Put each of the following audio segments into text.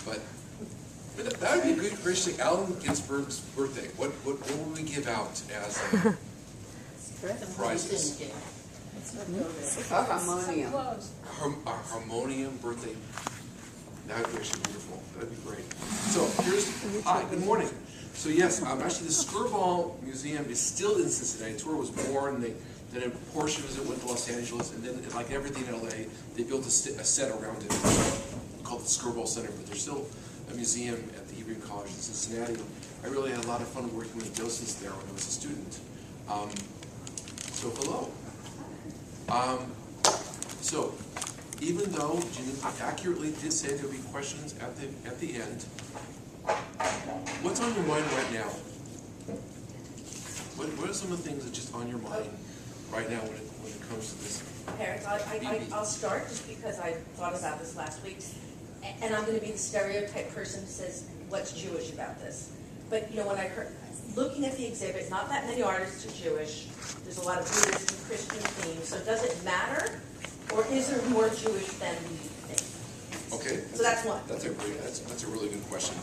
But that would be a good question. Allen Ginsberg's birthday. What would we give out as prizes? A harmonium. A harmonium birthday. That would be actually beautiful. That would be great. So hi, good morning. So yes, actually the Skirball Museum is still in Cincinnati. It's where it was born. Then in portions it went to Los Angeles, and then like everything in LA, they built a set around it called the Skirball Center. But there's still a museum at the Hebrew College in Cincinnati. I really had a lot of fun working with docents there when I was a student. So hello. So even though Jimmy accurately did say there would be questions at the end, what's on your mind right now? What are some of the things that's just on your mind right now when it comes to this? Peretz, I'll start just because I thought about this last week, and I'm going to be the stereotype person who says, what's Jewish about this? But you know, when I heard, looking at the exhibit, not that many artists are Jewish. There's a lot of Buddhist and Christian themes, so does it matter? Or is there more Jewish than we think? Okay. So that's one. That's a really good question.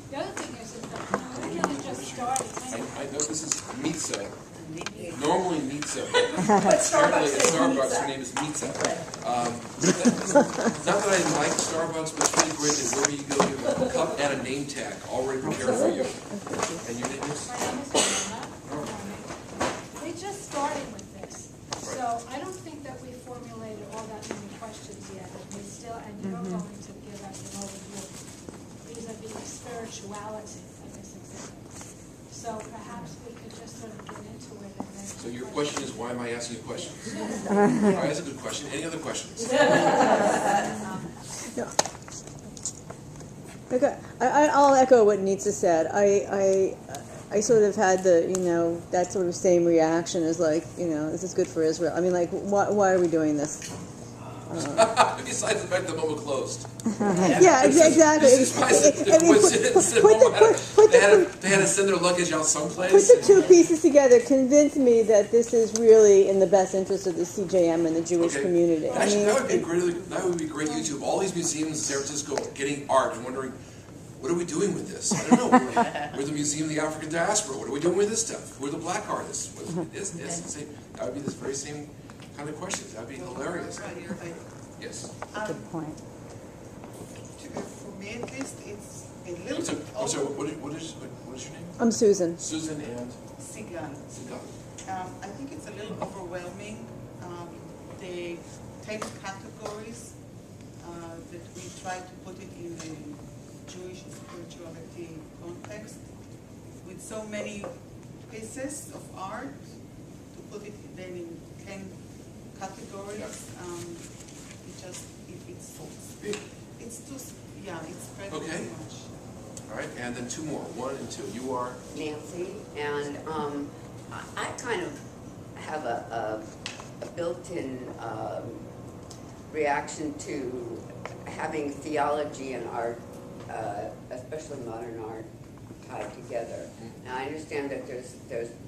The other thing is that we really just started. I know this is Mitza. Normally Mitza, But apparently at Starbucks Starbucks her name is Mitza. Not that I like Starbucks, but it's really great that wherever you go, you have a cup and a name tag already prepared for you. And your name is? My name is Anna. We just started with this, so I don't think that we formulated all that many questions yet. And you're going to give us an overview vis-a-vis spirituality of this exhibit. So perhaps we could just sort of get into it. And then So your question is, why am I asking you questions? All right, that's a good question. Any other questions? Okay, I'll echo what Nitsa said. I sort of had the, that sort of same reaction as like, this is good for Israel. I mean, like, why are we doing this? Besides the fact the MoMA closed. Yeah, exactly. They had to send their luggage out someplace. Put the two pieces together. Convince me that this is really in the best interest of the CJM and the Jewish community. Actually, that would be great YouTube. All these museums in San Francisco getting art and wondering, what are we doing with this? I don't know. We're the Museum of the African Diaspora. What are we doing with this stuff? We're the black artists. That would be the very same kind of questions. That would be hilarious. Yes. Good point. For me, at least, it's a little. I'm sorry. What is your name? I'm Susan. Susan and Sigan. Sigal. I think it's a little overwhelming. The 10 categories that we try to put it in the Jewish spirituality context, with so many pieces of art, to put it then in 10 categories, it's too, it's spread too much. All right, and then two more, 1 and 2. You are? Nancy, and I kind of have a built-in reaction to having theology and art, especially modern art, tied together. Now I understand that there's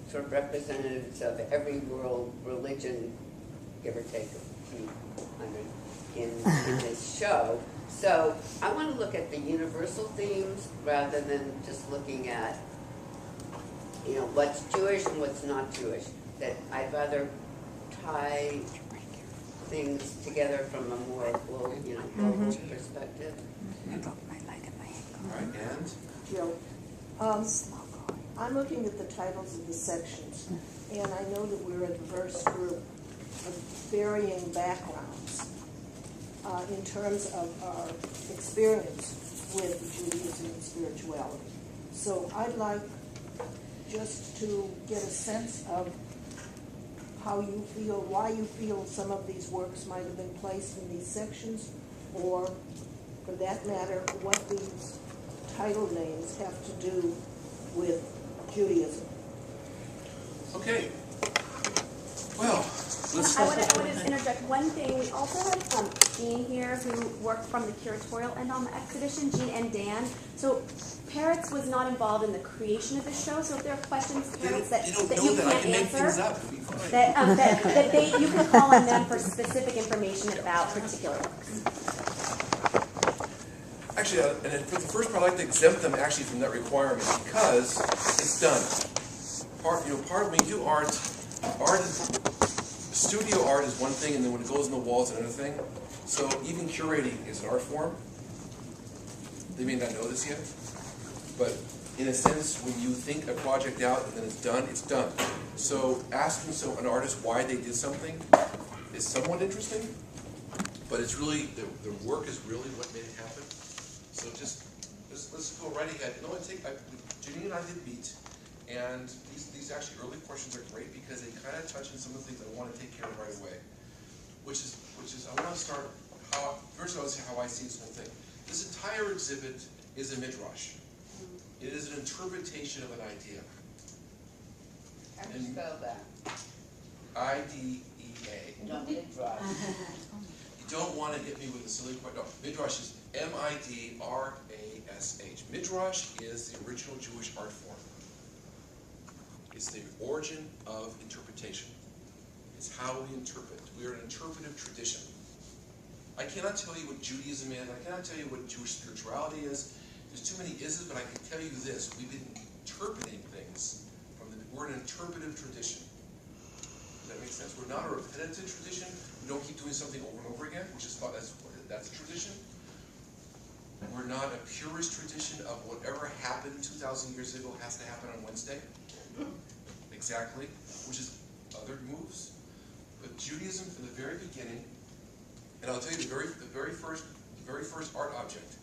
sort of representatives of every world religion, give or take a few hundred, in this show. So I want to look at the universal themes rather than just looking at, what's Jewish and what's not Jewish. That I'd rather tie things together from a more global perspective. All right, and? Jill, I'm looking at the titles of the sections, and I know that we're a diverse group of varying backgrounds in terms of our experience with Judaism and spirituality. So I'd like just to get a sense of how you feel, why you feel some of these works might have been placed in these sections, or, for that matter, what these title names have to do with Judaism. Okay. Well, let's... I want to just interject one thing. We also have Jean here, who worked from the curatorial end on the exhibition, Jean and Dan. So Peretz was not involved in the creation of the show, so if there are questions, Peretz, that you can't answer, you can call on them for specific information about particular works. actually, and for the first part, I'd like to exempt them actually from that requirement because it's done. Part when you do art studio art is one thing, and then when it goes on the walls, it's another thing. So even curating is an art form. They may not know this yet, but in a sense, when you think a project out and then it's done, it's done. So asking an artist why they did something is somewhat interesting, but it's really, the work is really what made it happen. So let's go right ahead. Janine and I did meet, and these actually early questions are great because they kind of touch on some of the things I want to take care of right away. Which is I want to start, first I want to say how I see this whole thing. This entire exhibit is a midrash. It is an interpretation of an idea. How do you spell that? I-D-E-A. No, midrash. You don't want to hit me with a silly question. No, midrash is M-I-D-R-A-S-H. Midrash is the original Jewish art form. It's the origin of interpretation. It's how we interpret. We are an interpretive tradition. I cannot tell you what Judaism is. I cannot tell you what Jewish spirituality is. There's too many is's, but I can tell you this. We've been interpreting things we're an interpretive tradition. Does that make sense? We're not a repetitive tradition. We don't keep doing something over and over again, which is thought that's a tradition. We're not a purist tradition of whatever happened 2,000 years ago has to happen on Wednesday. Exactly, which is other moves. But Judaism from the very beginning, and I'll tell you the very first art object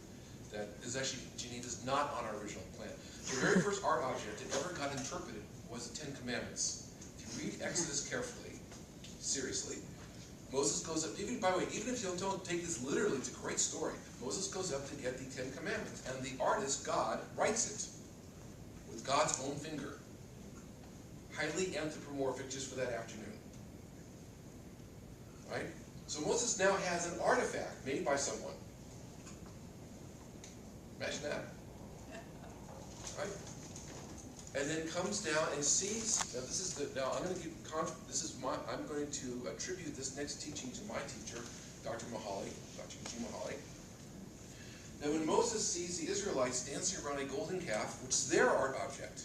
that is actually, Janine, is not on our original plan. The very first art object that ever got interpreted was the Ten Commandments. If you read Exodus carefully, seriously, Moses goes up, by the way, even if you don't take this literally, it's a great story. Moses goes up to get the Ten Commandments, and the artist, God, writes it with God's own finger. Highly anthropomorphic just for that afternoon. Right? So Moses now has an artifact made by someone. Imagine that. Right? And then comes down and sees. Now I'm going to attribute this next teaching to my teacher, Dr. Eugene Mahali. Now when Moses sees the Israelites dancing around a golden calf, which is their art object,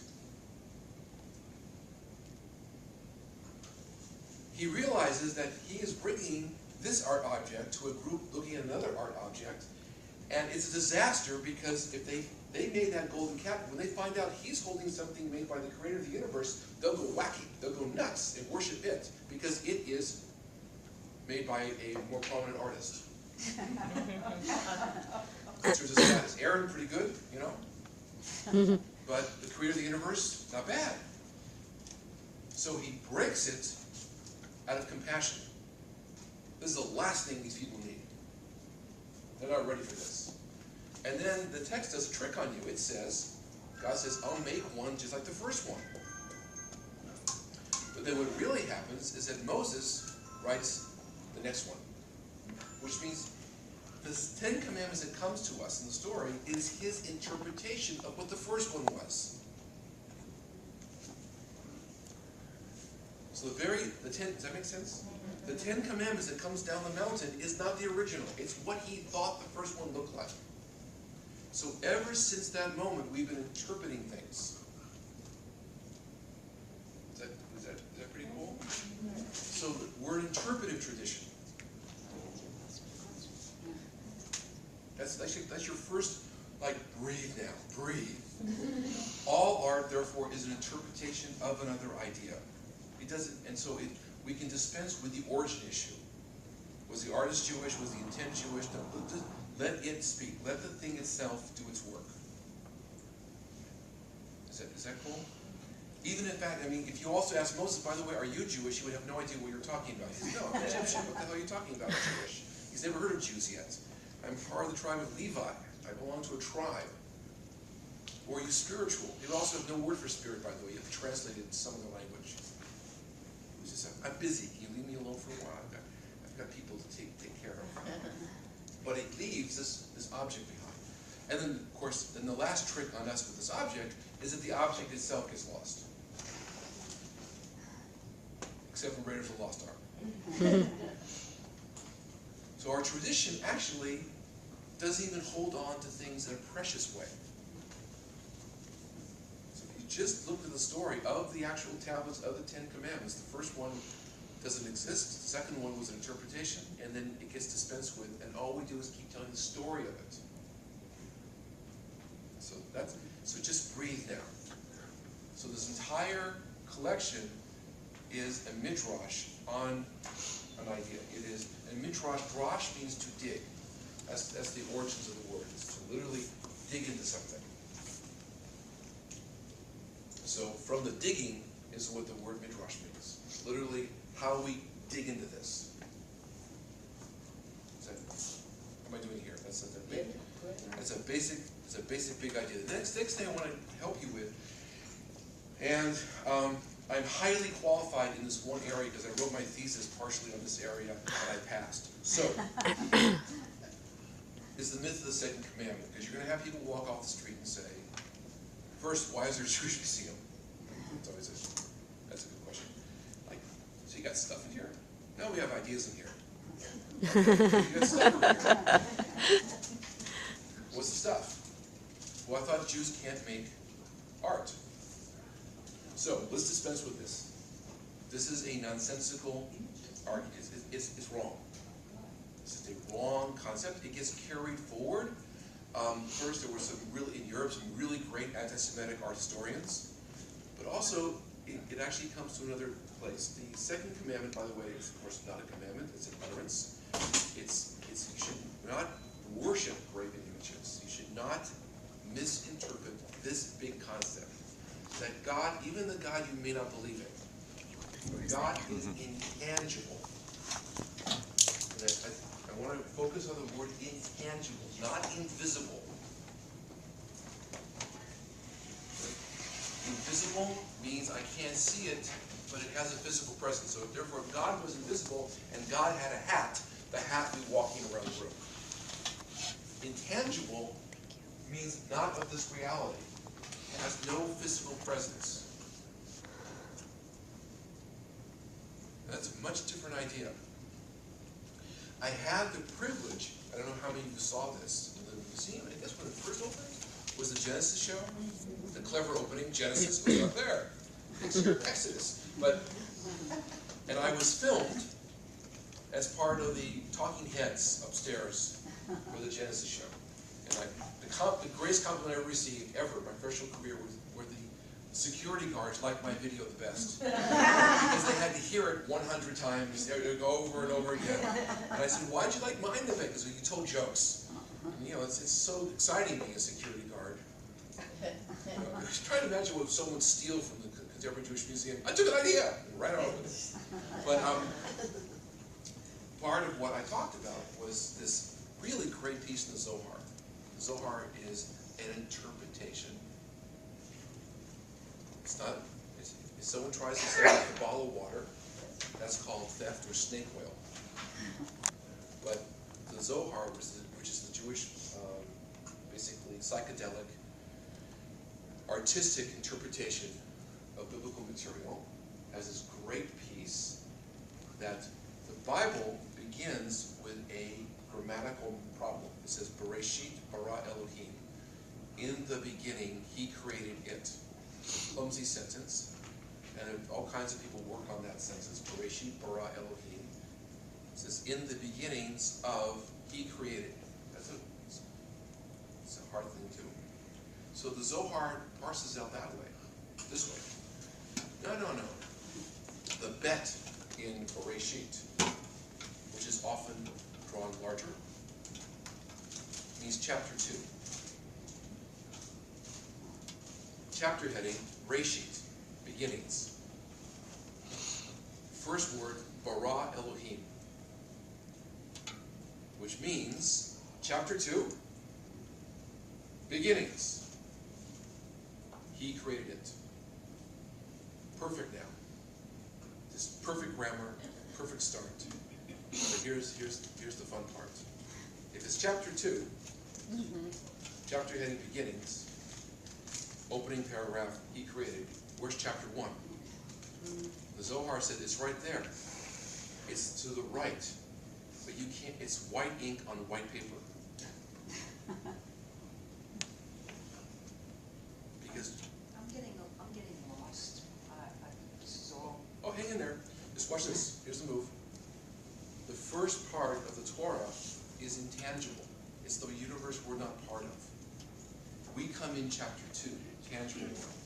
he realizes that he is bringing this art object to a group looking at another art object, and it's a disaster because if they made that golden calf, when they find out he's holding something made by the creator of the universe, they'll go wacky, they'll go nuts and worship it because it is made by a more prominent artist. Is Aaron pretty good, you know? But the creator of the universe, not bad. So he breaks it out of compassion. This is the last thing these people need. They're not ready for this. And then the text does a trick on you. It says, God says, I'll make one just like the first one. But then what really happens is that Moses writes the next one. Which means the Ten Commandments that comes to us in the story is his interpretation of what the first one was. So does that make sense? The Ten Commandments that comes down the mountain is not the original. It's what he thought the first one looked like. So ever since that moment, we've been interpreting things. Is that pretty cool? So we're an interpretive tradition. That's your first, breathe now, breathe. All art, therefore, is an interpretation of another idea. It doesn't, and so we can dispense with the origin issue. Was the artist Jewish? Was the intent Jewish? Let it speak. Let the thing itself do its work. Is that cool? Even in fact, if you also ask Moses, by the way, are you Jewish? He would have no idea what you're talking about. He says, no, I'm Egyptian. What the hell are you talking about? I'm Jewish. He's never heard of Jews yet. I'm part of the tribe of Levi. I belong to a tribe. Or are you spiritual? You also have no word for spirit, by the way. You have to translate it in some other language. I'm busy. Can you leave me alone for a while? I've got people to take care of. But it leaves this object behind. And then, of course, the last trick on us with this object is that the object itself gets lost. Except for Raiders of the Lost Ark. So our tradition actually doesn't even hold on to things in a precious way. So if you just look at the story of the actual tablets of the Ten Commandments, the first one doesn't exist, the second one was an interpretation, and then it gets dispensed with, and all we do is keep telling the story of it. So just breathe now. So this entire collection is a midrash on an idea. It is a midrash. Drash means to dig. That's the origins of the word. It's to literally dig into something. So from the digging is what the word midrash means. Literally, how we dig into this. What am I doing here? That's a basic big idea. The next thing I want to help you with, and I'm highly qualified in this one area because I wrote my thesis partially on this area and I passed. So, is the myth of the second commandment. Because you're going to have people walk off the street and say, first, why is there a Jewish museum? That's a good question. Like, so you got stuff in here? No, we have ideas in here. Okay, you got stuff in here. What's the stuff? Well, I thought Jews can't make art. So, let's dispense with this. This is a nonsensical argument. It's wrong. This is a wrong concept. It gets carried forward. First, there were in Europe, some really great anti-Semitic art historians. But also, it actually comes to another place. The second commandment, by the way, is of course not a commandment. It's an utterance. It's you should not worship graven images. You should not misinterpret this big concept. That God, even the God you may not believe in, God is intangible. And I want to focus on the word intangible, not invisible. Invisible means I can't see it, but it has a physical presence. So therefore, God was invisible, and God had a hat, the hat we walking around the room. Intangible means not of this reality. It has no physical presence. That's a much different idea. I had the privilege, I don't know how many of you saw this, in the museum, I guess when it first opened, was the Genesis show. The clever opening, Genesis was up there. Exodus. And I was filmed as part of the talking heads upstairs for the Genesis show. And the greatest compliment I ever received, ever, in my professional career, were the security guards liked my video the best. Because they had to hear it 100 times, they would go over and over again. And I said, why'd you like mine the best? Because you told jokes. And, it's so exciting being a security guard. I was trying to imagine what someone would steal from the Contemporary Jewish Museum. I took an idea! Right on with it. But part of what I talked about was this really great piece in the Zohar. The Zohar is an interpretation. It's not, if someone tries to sell a bottle of water, that's called theft or snake oil. But the Zohar, which is the Jewish, basically psychedelic, artistic interpretation of biblical material, has this great piece that the Bible begins with a grammatical problem. It says, Bereshit bara Elohim. In the beginning, he created it. Clumsy sentence, and all kinds of people work on that sentence. Bereshit bara Elohim. It says, in the beginnings of he created. It's a hard thing too. So the Zohar parses out that way, this way. No. The bet in Bereshit, which is often drawn larger, means chapter 2. Chapter heading, Reshit, beginnings. First word, bara Elohim, which means chapter 2, beginnings. He created it. Perfect now. This perfect grammar, perfect start. But here's the fun part. If it's chapter 2, chapter heading beginnings, opening paragraph, he created, where's chapter 1? The Zohar said it's right there. It's to the right. But you can't, it's white ink on white paper. Just watch this. Here's the move. The first part of the Torah is intangible. It's the universe we're not part of. We come in chapter 2, tangible world.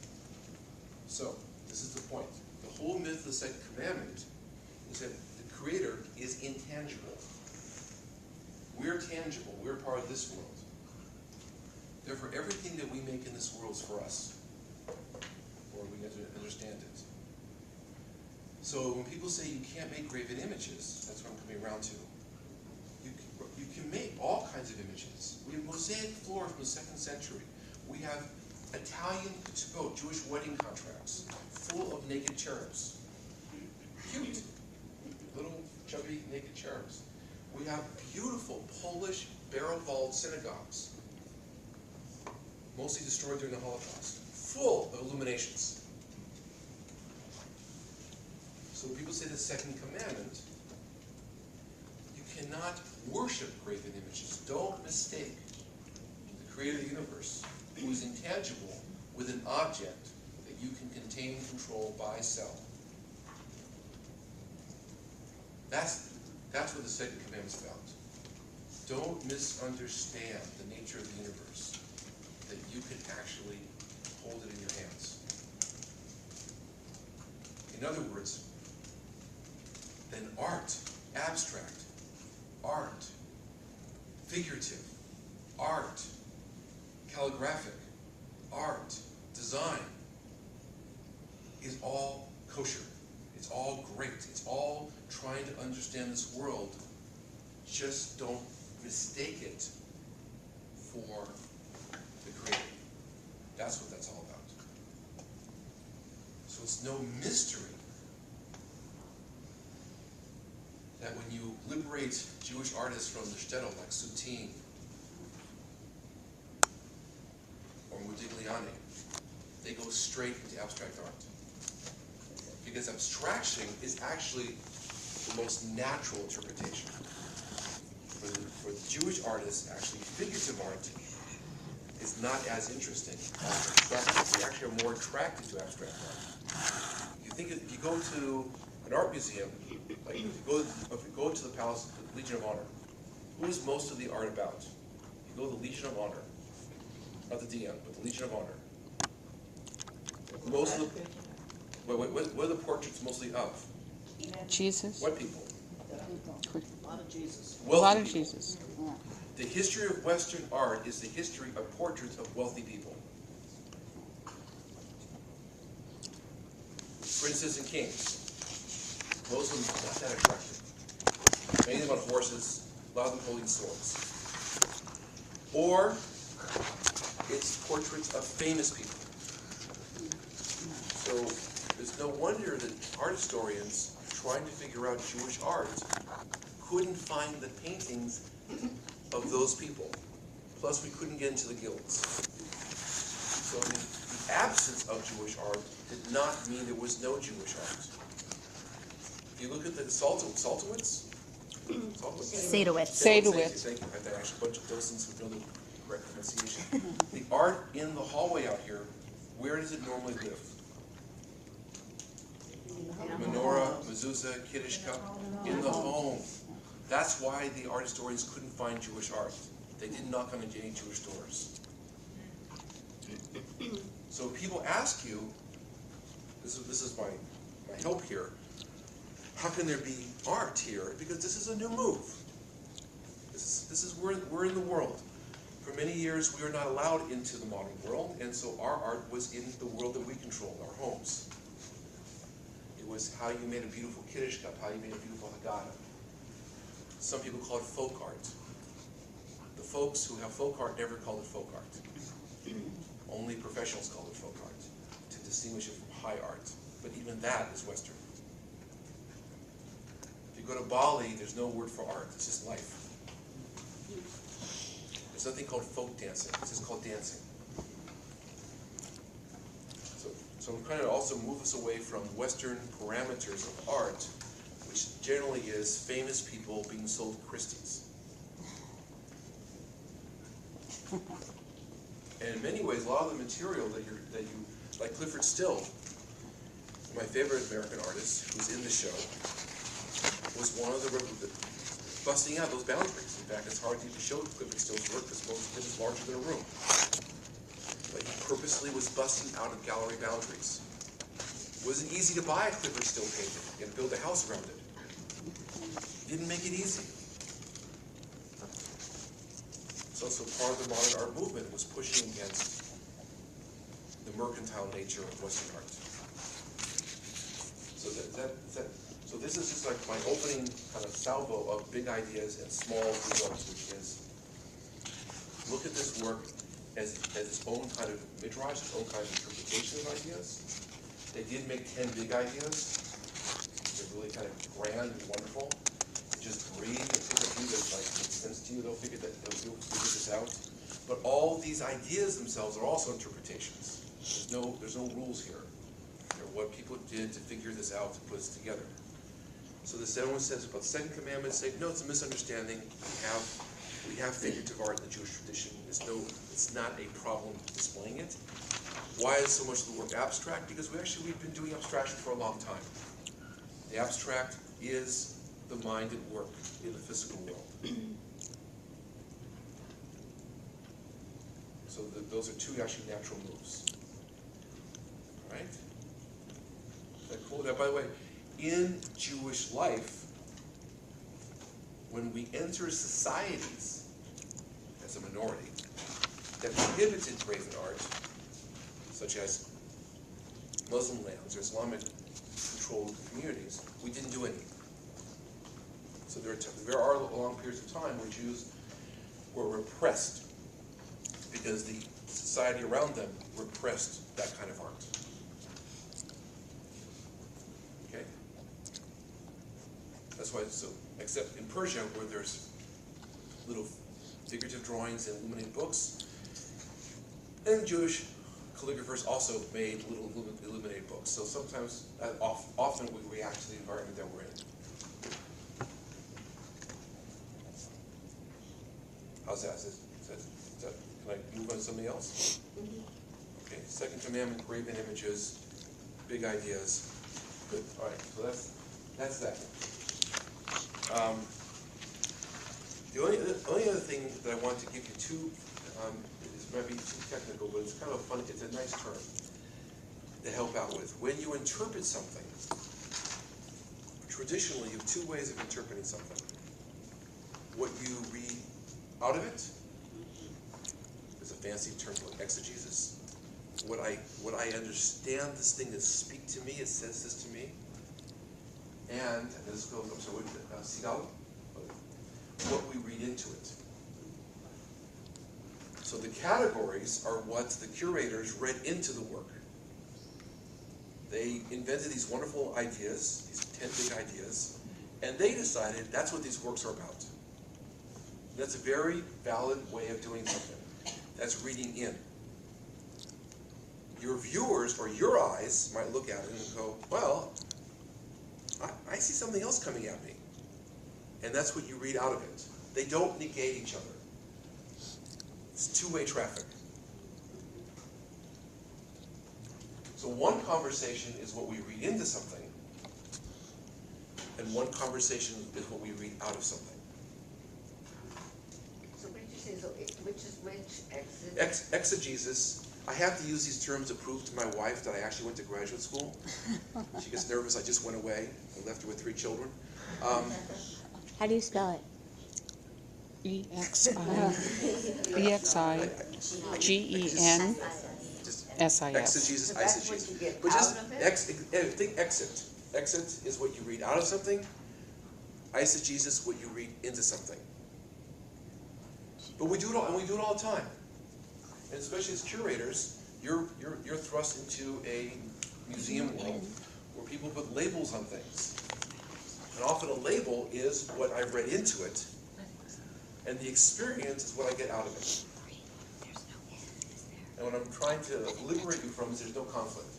So, this is the point. The whole myth of the second commandment is that the Creator is intangible. We're tangible. We're part of this world. Therefore, everything that we make in this world is for us, or we get to understand it. So when people say you can't make graven images, that's what I'm coming around to. You can make all kinds of images. We have mosaic floor from the 2nd century. We have Italian Jewish wedding contracts full of naked cherubs. Cute. Little chubby naked cherubs. We have beautiful Polish barrel-vaulted synagogues, mostly destroyed during the Holocaust, full of illuminations. So when people say the second commandment, you cannot worship graven images. Don't mistake the creator of the universe, who is intangible, with an object that you can contain, control, buy, sell. That's what the second commandment is about. Don't misunderstand the nature of the universe, that you can actually hold it in your hands. In other words, then art, abstract, art, figurative, art, calligraphic, art, design, is all kosher. It's all great. It's all trying to understand this world. Just don't mistake it for the Creator. That's what that's all about. So it's no mystery that when you liberate Jewish artists from the shtetl, like Soutine or Modigliani, they go straight into abstract art. Because abstraction is actually the most natural interpretation. For the Jewish artists, actually, figurative art is not as interesting as abstract art. They actually are more attracted to abstract art. If you go to an art museum, like if you go to the Palace, the Legion of Honor, who is most of the art about? You go to the Legion of Honor, not the DM, but the Legion of Honor. Most of the, what are the portraits mostly of? Jesus. What people? A lot of Jesus. A lot of Wealthy people. Jesus. The history of Western art is the history of portraits of wealthy people. Princes and kings. Most of them not that attractive. Many of them on horses, a lot of them holding swords. Or it's portraits of famous people. So there's no wonder that art historians trying to figure out Jewish art couldn't find the paintings of those people. Plus, we couldn't get into the guilds. So the absence of Jewish art did not mean there was no Jewish art. If you look at the Saltowitz? Sadowitz. Thank you. I had actually a bunch of docents who know the correct pronunciation. The art in the hallway out here, where does it normally live? Menorah, mezuzah, Kiddush cup, in the home. That's why the art historians couldn't find Jewish art. They didn't knock on any Jewish doors. So people ask you, this is my help here, how can there be art here? Because this is a new move. This is we're in the world. For many years we were not allowed into the modern world, and so our art was in the world that we controlled, our homes. It was how you made a beautiful Kiddush cup, how you made a beautiful Haggadah. Some people call it folk art. The folks who have folk art never call it folk art. Only professionals call it folk art, to distinguish it from high art. But even that is Western. If you go to Bali, there's no word for art, it's just life. There's nothing called folk dancing, it's just called dancing. So I'm trying to also move us away from Western parameters of art, which generally is famous people being sold Christie's. And in many ways, a lot of the material that you like Clifford Still. my favorite American artist, who's in the show, was one of the busting out those boundaries. In fact, it's hard to even show Clifford Still's work because most of it is larger than a room. But he purposely was busting out of gallery boundaries. It wasn't easy to buy a Clifford Still painting and build a house around it. Didn't make it easy. So part of the modern art movement was pushing against the mercantile nature of Western art. So so this is just like my opening kind of salvo of big ideas and small results, which is look at this work as its own kind of midrash, its own kind of interpretation of ideas. They did make 10 big ideas. They're really kind of grand and wonderful. Just read and pick a few that like makes sense to you. They'll figure this out. But all these ideas themselves are also interpretations. There's no rules here. They're what people did to figure this out, to put this together. So everyone says about the second commandment, say no, it's a misunderstanding. We have figurative art in the Jewish tradition. It's not a problem displaying it. Why is so much of the work abstract? Because we've been doing abstraction for a long time. The abstract is the mind at work in the physical world. So those are two actually natural moves. All right? Is that cool? Now, by the way, in Jewish life, when we enter societies as a minority that prohibited graven art, such as Muslim lands or Islamic controlled communities, we didn't do any. So there are long periods of time where Jews were repressed because the society around them repressed that kind of art. Okay? That's why, except in Persia, where there's little figurative drawings and illuminated books, and Jewish calligraphers also made little illuminated books. So sometimes, often we react to the environment that we're in. How's that? Can I move on to something else? Okay, second commandment, graven images, big ideas. Good, all right, so that's that. The only other thing that I want to give you this might be too technical, but it's kind of fun, it's a nice term to help out with. When you interpret something, traditionally you have two ways of interpreting something. What you read out of it, there's a fancy term called exegesis. What I understand this thing to speak to me, it says this to me. And this goes, I'm sorry, Sigal, what we read into it. So the categories are what the curators read into the work. They invented these wonderful ideas, these 10 big ideas, and they decided that's what these works are about. That's a very valid way of doing something. That's reading in. Your viewers or your eyes might look at it and go, well, I see something else coming at me. And that's what you read out of it. They don't negate each other. It's two-way traffic. So one conversation is what we read into something, and one conversation is what we read out of something. So what did you say, which is which? Exegesis. I have to use these terms to prove to my wife that I actually went to graduate school. She gets nervous. I just went away and left her with 3 children. How do you spell it? EXIGENSIS. Exegesis, eisegesis. But just think exit. Exit is what you read out of something. Eisegesis, what you read into something. But we do it all, and we do it all the time. And especially as curators, you're thrust into a museum world where people put labels on things. And often a label is what I read into it, and the experience is what I get out of it. And what I'm trying to liberate you from is there's no conflict.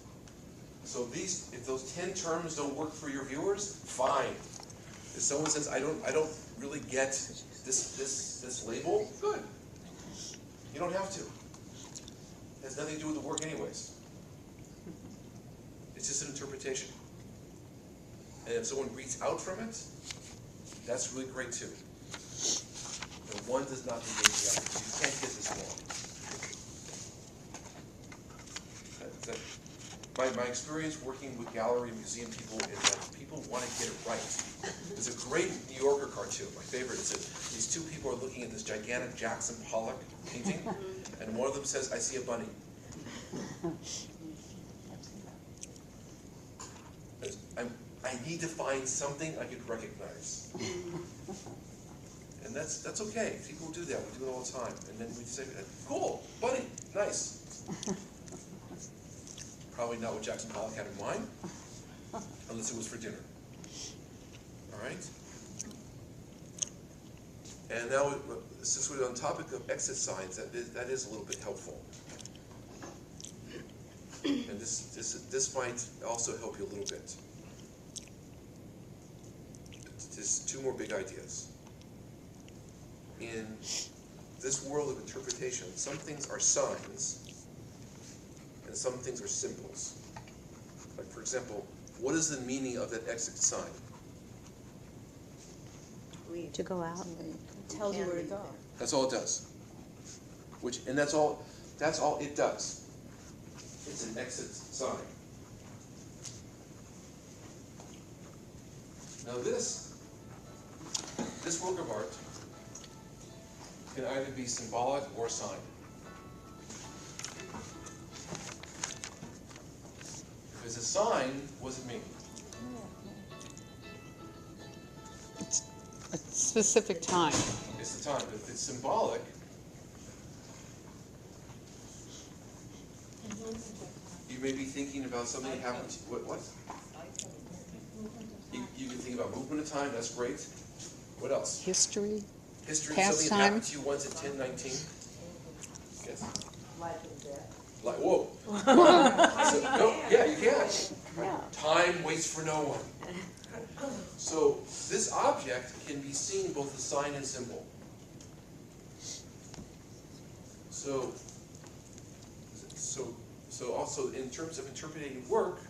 So if those 10 terms don't work for your viewers, fine. If someone says, I don't really get this label, good. You don't have to. It has nothing to do with the work anyways. It's just an interpretation. And if someone reads out from it, that's really great too. And one does not negate the other. You can't get this wrong. My experience working with gallery and museum people is that people want to get it right. There's a great New Yorker cartoon, my favorite, is that these two people are looking at this gigantic Jackson Pollock painting, and one of them says, "I see a bunny." I need to find something I could recognize. And that's okay. People do that. We do it all the time. And then we say, "Cool, bunny, nice." Probably not what Jackson Pollock had in mind, unless it was for dinner. All right? And now, since we're on the topic of exit signs, that is a little bit helpful. And this might also help you a little bit. Just two more big ideas. In this world of interpretation, some things are signs, and some things are symbols. Like, for example, what is the meaning of that exit sign? To go out. It tells you where to go. That's all it does. That's all it does. It's an exit sign. Now this work of art can either be symbolic or a sign. If it's a sign, what does it mean? It's a specific time. It's the time. If it's symbolic, you may be thinking about something that happened. What? You can think about movement of time. That's great. What else? History. History. Past Something time. that happened to you once at 1019. Yes. Life and death. Like, whoa. No, yeah, you can. Right? Time waits for no one. So this object can be seen both as sign and symbol. So also in terms of interpreting work,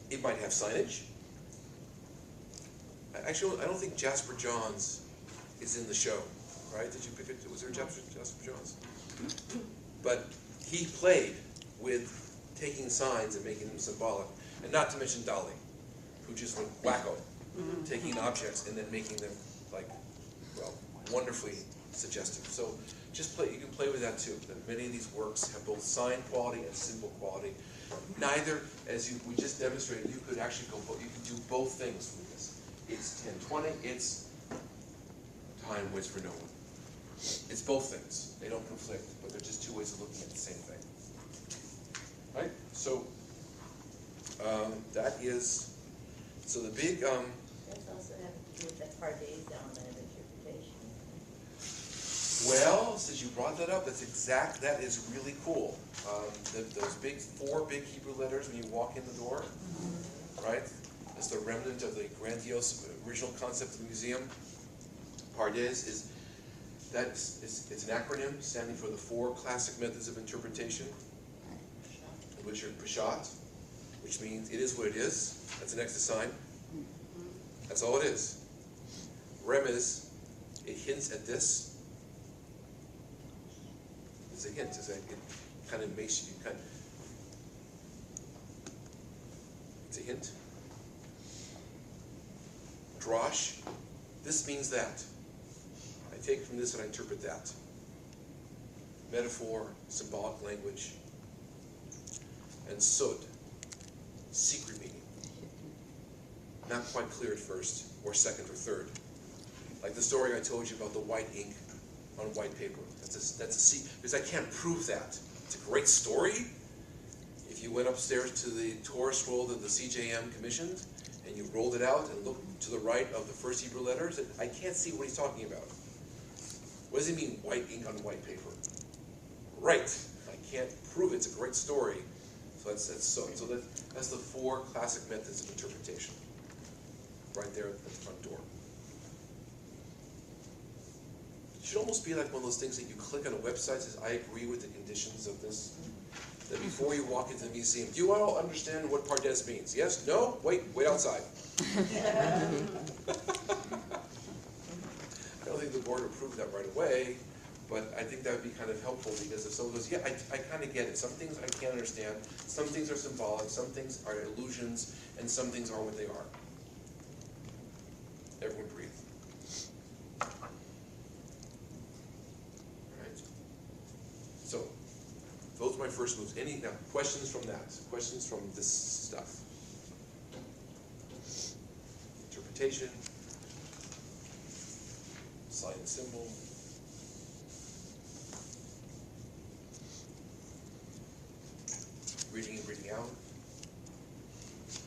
it might have signage. Actually, I don't think Jasper Johns is in the show, right? Did you pick it? Was there Jasper Johns? But he played with taking signs and making them symbolic, and not to mention Dali, who just went wacko, taking objects and then making them wonderfully suggestive. So just play. You can play with that too. That many of these works have both sign quality and symbol quality. Neither, as we just demonstrated, you could actually you could do both things with this. It's 10:20. It's time waits for no one. It's both things. They don't conflict, but they're just two ways of looking at the same thing. Right? So that is. So the big. That's also have to do with that part days element of interpretation. Well, since you brought that up, that is really cool. Those four big Hebrew letters when you walk in the door, right? That's the remnant of the grandiose original concept of the museum. Pardes it's an acronym standing for the four classic methods of interpretation, which are Peshat, which means it is what it is. That's an exit sign. That's all it is. Remez, it hints at this. It's a hint. It kind of makes you it's a hint. Drosh, this means that. I take from this and I interpret that. Metaphor, symbolic language. And sod, secret meaning. Not quite clear at first, or second or third. Like the story I told you about the white ink on white paper. That's a secret, because I can't prove that. It's a great story. If you went upstairs to the Torah scroll that the CJM commissioned, and you rolled it out and looked to the right of the first Hebrew letters, I can't see what he's talking about. What does he mean, white ink on white paper? Right. I can't prove it. It's a great story. So that's the four classic methods of interpretation. Right there at the front door. It should almost be like one of those things that you click on a website that says, I agree with the conditions of this. that before you walk into the museum, do you all understand what Pardes means? Yes? No? Wait outside. I don't think the board approved that right away, but I think that would be kind of helpful, because if someone goes, yeah, I kind of get it. Some things I can't understand, some things are symbolic, some things are illusions, and some things are what they are. Everyone breathe. Alright. So, those are my first moves. Now, questions from that? Questions from this stuff? Interpretation, sign and symbol. Reading and reading out.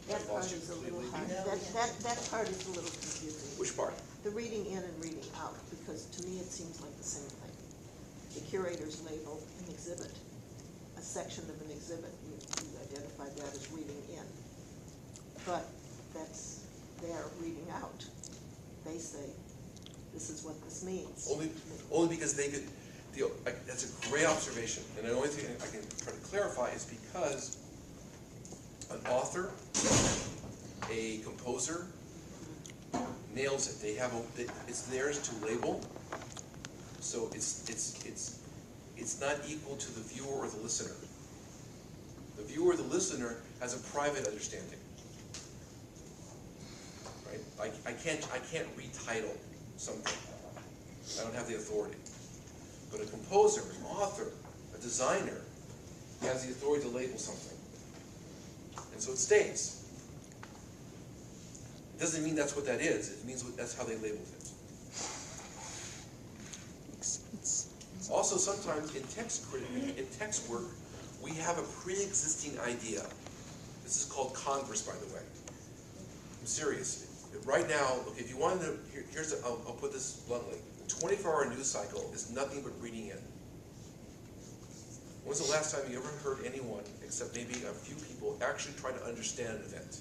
That part is a little hard. That part is a little confusing. Which part? The reading in and reading out, because to me it seems like the same thing. The curators label an exhibit, a section of an exhibit, you identify that as reading in. But that's their reading out. They say, this is what this means. Only because they could, that's a great observation. And the only thing I can try to clarify is because an author, a composer, nails it. They have it's theirs to label. So it's not equal to the viewer or the listener. The viewer or the listener has a private understanding. Right? I can't retitle something. I don't have the authority. But a composer, an author, a designer has the authority to label something. And so it stays. It doesn't mean that's what that is. It means that's how they labeled it. Also, sometimes in text work, we have a pre-existing idea. This is called converse, by the way. I'm serious. Right now, okay, if you wanted to, I'll put this bluntly. The 24-hour news cycle is nothing but reading in. When's the last time you ever heard anyone, except maybe a few people, actually try to understand an event?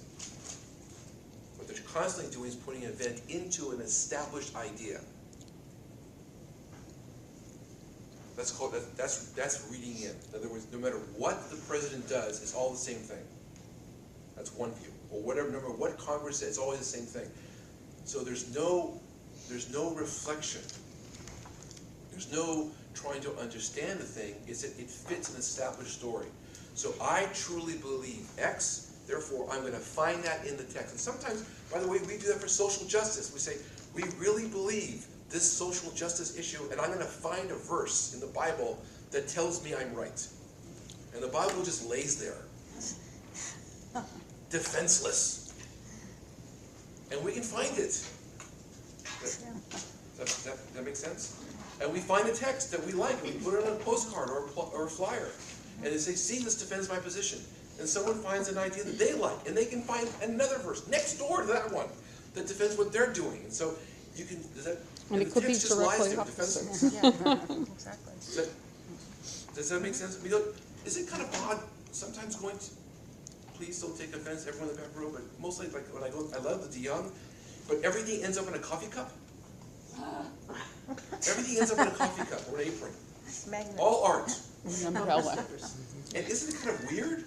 What they're constantly doing is putting an event into an established idea. That's reading in. In other words, no matter what the president does, it's all the same thing. That's one view. Or whatever, no matter what Congress says, it's always the same thing. So there's no reflection. There's no trying to understand the thing. It's that it fits an established story. So I truly believe X, therefore I'm going to find that in the text. And sometimes, by the way, we do that for social justice. We say, we really believe this social justice issue, and I'm going to find a verse in the Bible that tells me I'm right. And the Bible just lays there, defenseless. And we can find it. Does that make sense? And we find a text that we like, and we put it on a postcard or a flyer. And they say, see, this defends my position. And someone finds an idea that they like, and they can find another verse next door to that one that defends what they're doing. And so you can, and it could be directly opposite. Exactly. Does that make sense? I mean, look, is it kind of odd sometimes going to, please don't take offense, everyone in the back row, but mostly like when I go, I love the DeYoung, but everything ends up in a coffee cup. Everything ends up in a coffee cup or an apron. All art. An umbrella. And isn't it kind of weird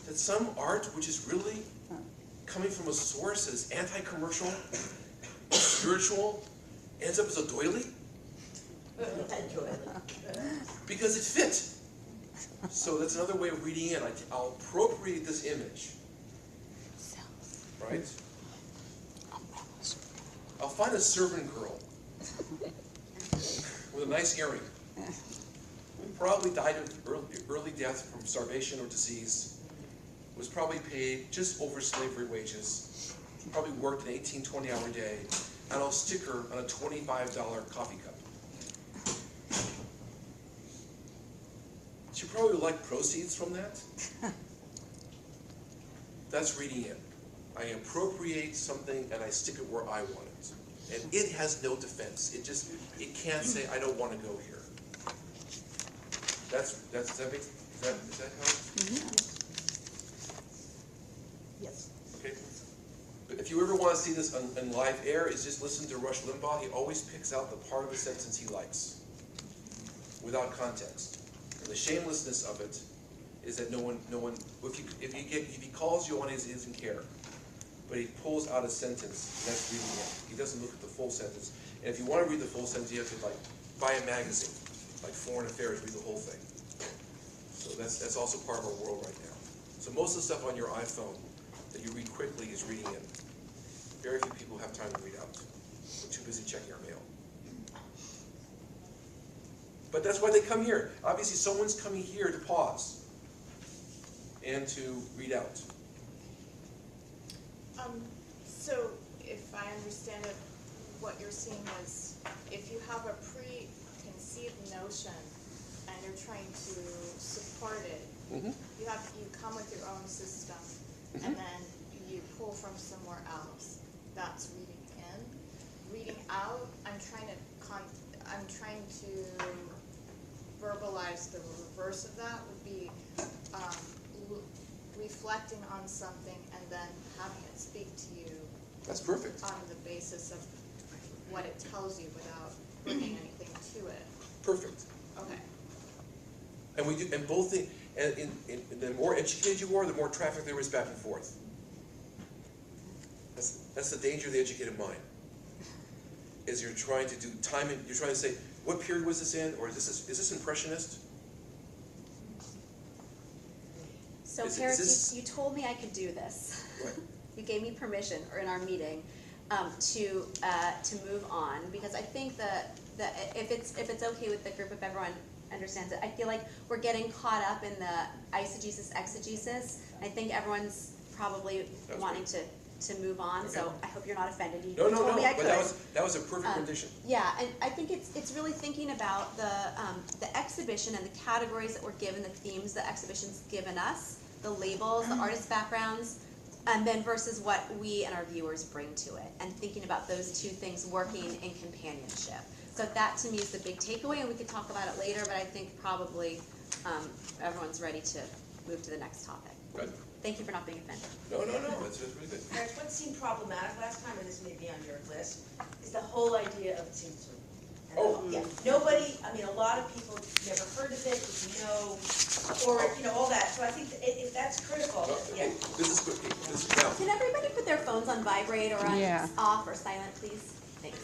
that some art, which is really coming from a source that is anti-commercial, spiritual, ends up as a doily? Because it fit. So that's another way of reading in. I'll appropriate this image. Right? I'll find a servant girl with a nice earring. Probably died of early death from starvation or disease. Was probably paid just over slavery wages. Probably worked an 18, 20-hour day. And I'll stick her on a $25 coffee cup. She probably would like proceeds from that. That's reading in. I appropriate something and I stick it where I want it. And it has no defense. It can't say, I don't want to go here. Does that help? Mm-hmm. Yes. Okay. But if you ever want to see this on live air, is just listen to Rush Limbaugh. He always picks out the part of a sentence he likes, without context. And the shamelessness of it is that no one, if he calls you on it, he doesn't care. But he pulls out a sentence, and that's reading it. He doesn't look at the full sentence. And if you want to read the full sentence, you have to like buy a magazine, like Foreign Affairs, read the whole thing. So that's also part of our world right now. So most of the stuff on your iPhone that you read quickly is reading in. Very few people have time to read out. We're too busy checking our mail. But that's why they come here. Obviously, someone's coming here to pause and to read out. So, if I understand it, what you're saying is, if you have a preconceived notion and you're trying to support it, you come with your own system, and then you pull from somewhere else. That's reading in. Reading out, I'm trying to verbalize the reverse of that would be reflecting on something and then having it speak to you. That's perfect. On the basis of what it tells you without bringing anything to it. Perfect. Okay. And we do, and both things. And the more educated you are, the more traffic there is back and forth. That's the danger of the educated mind. Is you're trying to do time, and you're trying to say, what period was this in, or is this impressionist? So, Is Peretz, you told me I could do this. What? You gave me permission, or in our meeting, to move on, because I think that if it's okay with the group, if everyone understands it, I feel like we're getting caught up in the eisegesis exegesis. I think everyone's probably wanting to move on. Okay. So I hope you're not offended. You told me I could. But that was a perfect condition. Yeah, and I think it's really thinking about the exhibition and the categories that we're given, the themes the exhibition's given us, the labels, the artist backgrounds, and then versus what we and our viewers bring to it, and thinking about those two things working in companionship. So that to me is the big takeaway, and we could talk about it later, but I think probably everyone's ready to move to the next topic. Good. Thank you for not being offended. No, that's really good. What seemed problematic last time, and this may be on your list, is the whole idea of tzimtzum. Yeah, nobody, a lot of people never heard of it, didn't know, or, all that. So I think if that's critical, yeah. This is good. This is now. Can everybody put their phones on vibrate or on off or silent, please? Thanks.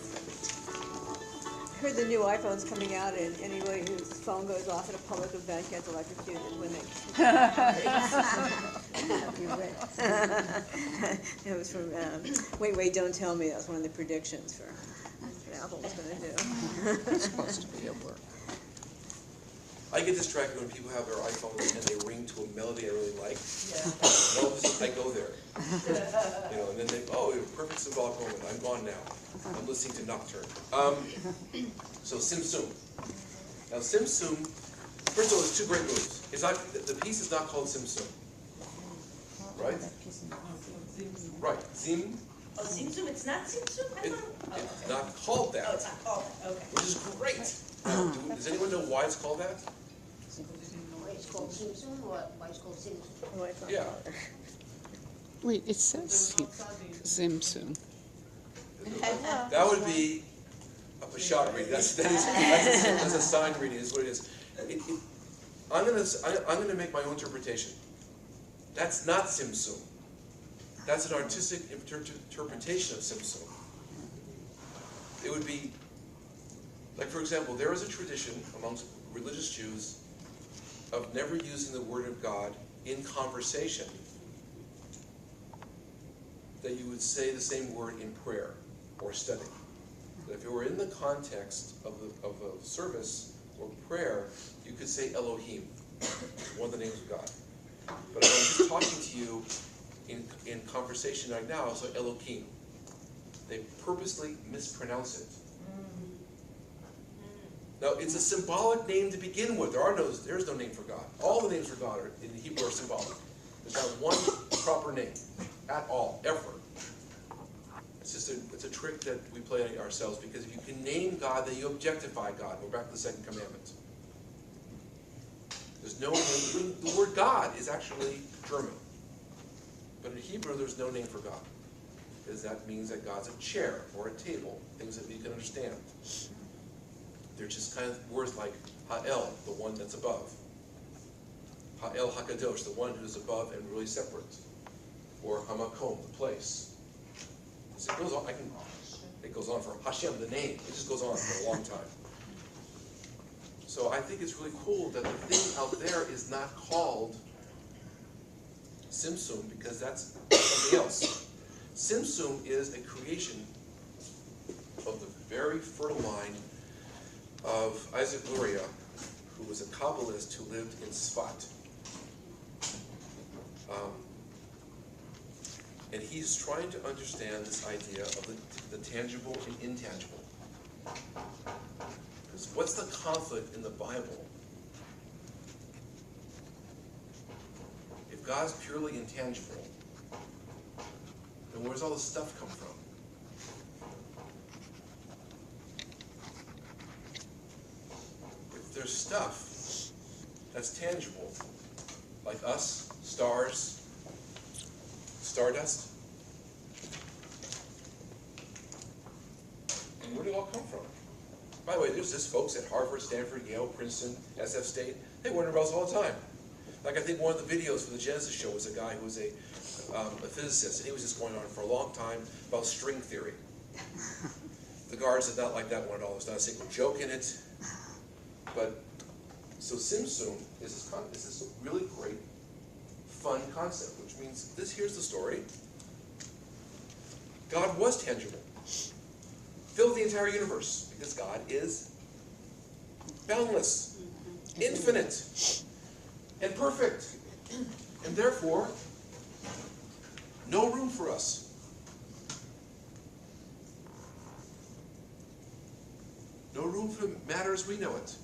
I heard the new iPhone's coming out, and anybody whose phone goes off at a public event gets electrocuted when they. It was from Wait, Don't Tell Me. That was one of the predictions for what Apple was going to do. It's supposed to be at work. I get distracted when people have their iPhones and they ring to a melody I really like. Yeah. All of a sudden I go there. And then they, perfect symbolic moment. I'm gone now. I'm listening to Nocturne. So Tzimtzum. Now Tzimtzum, first of all, there's two great moves. It's not, the piece is not called Tzimtzum. Right? Right. Zim. Oh, Tzimtzum, it's not Tzimtzum? It's not called that. Oh, it's not called that, okay. Which is great. Does anyone know why it's called that? Why it's called Tzimtzum, or why it's called Tzimtzum? Yeah. Wait, it says Zimsum. That would be a Peshat reading. That's a sign reading. Is what it is. I'm gonna make my own interpretation. That's not Tzimtzum. That's an artistic interpretation of Tzimtzum. It would be, like, for example, there is a tradition amongst religious Jews of never using the word of God in conversation, that you would say the same word in prayer or study. That if you were in the context of a service or prayer, you could say Elohim, one of the names of God. But if I'm just talking to you in conversation right now, it's like Elohim. They purposely mispronounce it. Now, it's a symbolic name to begin with. There's no name for God. All the names for God in the Hebrew are symbolic. There's not one proper name at all, ever. It's a trick that we play on ourselves, because if you can name God, then you objectify God. We're back to the second commandment. There's no name. Even the word God is actually German. But in Hebrew, there's no name for God, because that means that God's a chair or a table, things that we can understand. They're just kind of words like Ha'el, the one that's above. Ha'el HaKadosh, the one who's above and really separate. Or Hamakom, the place. So it goes on, it goes on for Hashem, the name. It just goes on for a long time. So I think it's really cool that the thing out there is not called Simsum, because that's something else. Simsum is a creation of the very fertile mind of Isaac Luria, who was a Kabbalist who lived in Sfat. And he's trying to understand this idea of the tangible and intangible. Because what's the conflict in the Bible? If God's purely intangible, then where's all this stuff come from? If there's stuff that's tangible, like us, stars, stardust, and where did it all come from? By the way, there's this folks at Harvard, Stanford, Yale, Princeton, SF State. They wonder about this all the time. Like I think one of the videos for the Genesis show was a guy who was a physicist, and he was just going on for a long time about string theory. The guards did not like that one at all. There's not a single joke in it. But so Simsum is this really great, fun concept, which means here's the story. God was tangible. Filled the entire universe, because God is boundless, infinite, and perfect. And therefore, no room for us. No room for matter as we know it.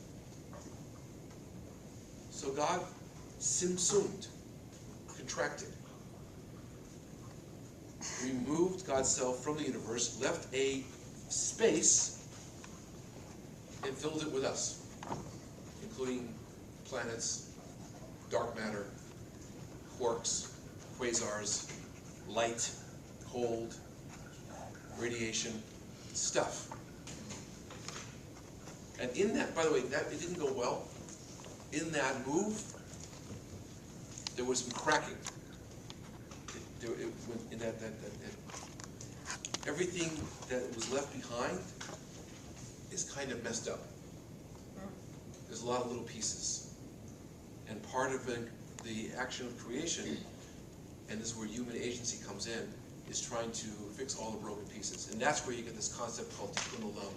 So God simsumed, contracted, removed God's self from the universe, left a space, and filled it with us, including planets, dark matter, quarks, quasars, light, cold, radiation, stuff. And in that, by the way, that it didn't go well. In that move, there was some cracking. Everything that was left behind is kind of messed up. There's a lot of little pieces. And part of the action of creation, and this is where human agency comes in, is trying to fix all the broken pieces. And that's where you get this concept called tikkun olam,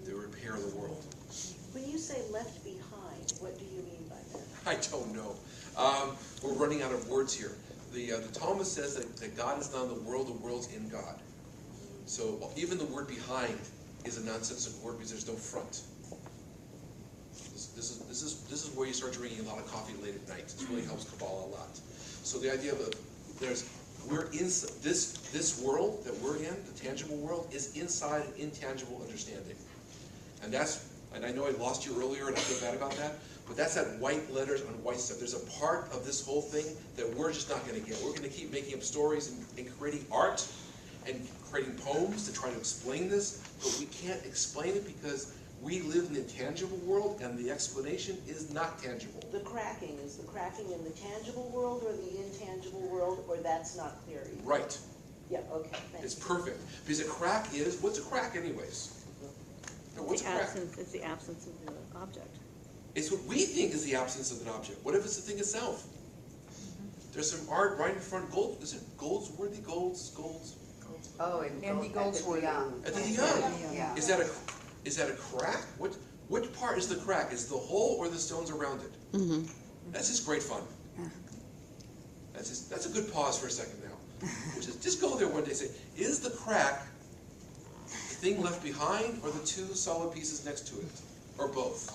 the repair of the world. When you say left behind, what do you mean by that? I don't know. We're running out of words here. The Talmud says that God is not in the world's in God. So even the word behind is a nonsensical word because there's no front. This is where you start drinking a lot of coffee late at night. This really helps Kabbalah a lot. So the idea of we're in this world that we're in, the tangible world, is inside an intangible understanding. And I know I lost you earlier and I feel bad about that, but that's that white letters on white stuff. There's a part of this whole thing that we're just not going to get. We're going to keep making up stories and creating art and creating poems to try to explain this, but we can't explain it because we live in the tangible world and the explanation is not tangible. The cracking, is the cracking in the tangible world or the intangible world, or that's not clear either? Right. Yeah, okay, thank It's you. perfect. Because a crack is, what's a crack anyways? No, what's a crack? It's the absence of the object. It's what we think is the absence of an object. What if it's the thing itself? There's some art right in front. Gold, is it Goldsworthy? Golds? Oh, and Andy Goldsworthy. At the young. Yeah. Is that a crack? Which part is the crack? Is it the hole or the stones around it? Mm-hmm. That's just great fun. That's a good pause for a second now. Which is just go there one day and say, is the crack the thing left behind or the two solid pieces next to it? Or both?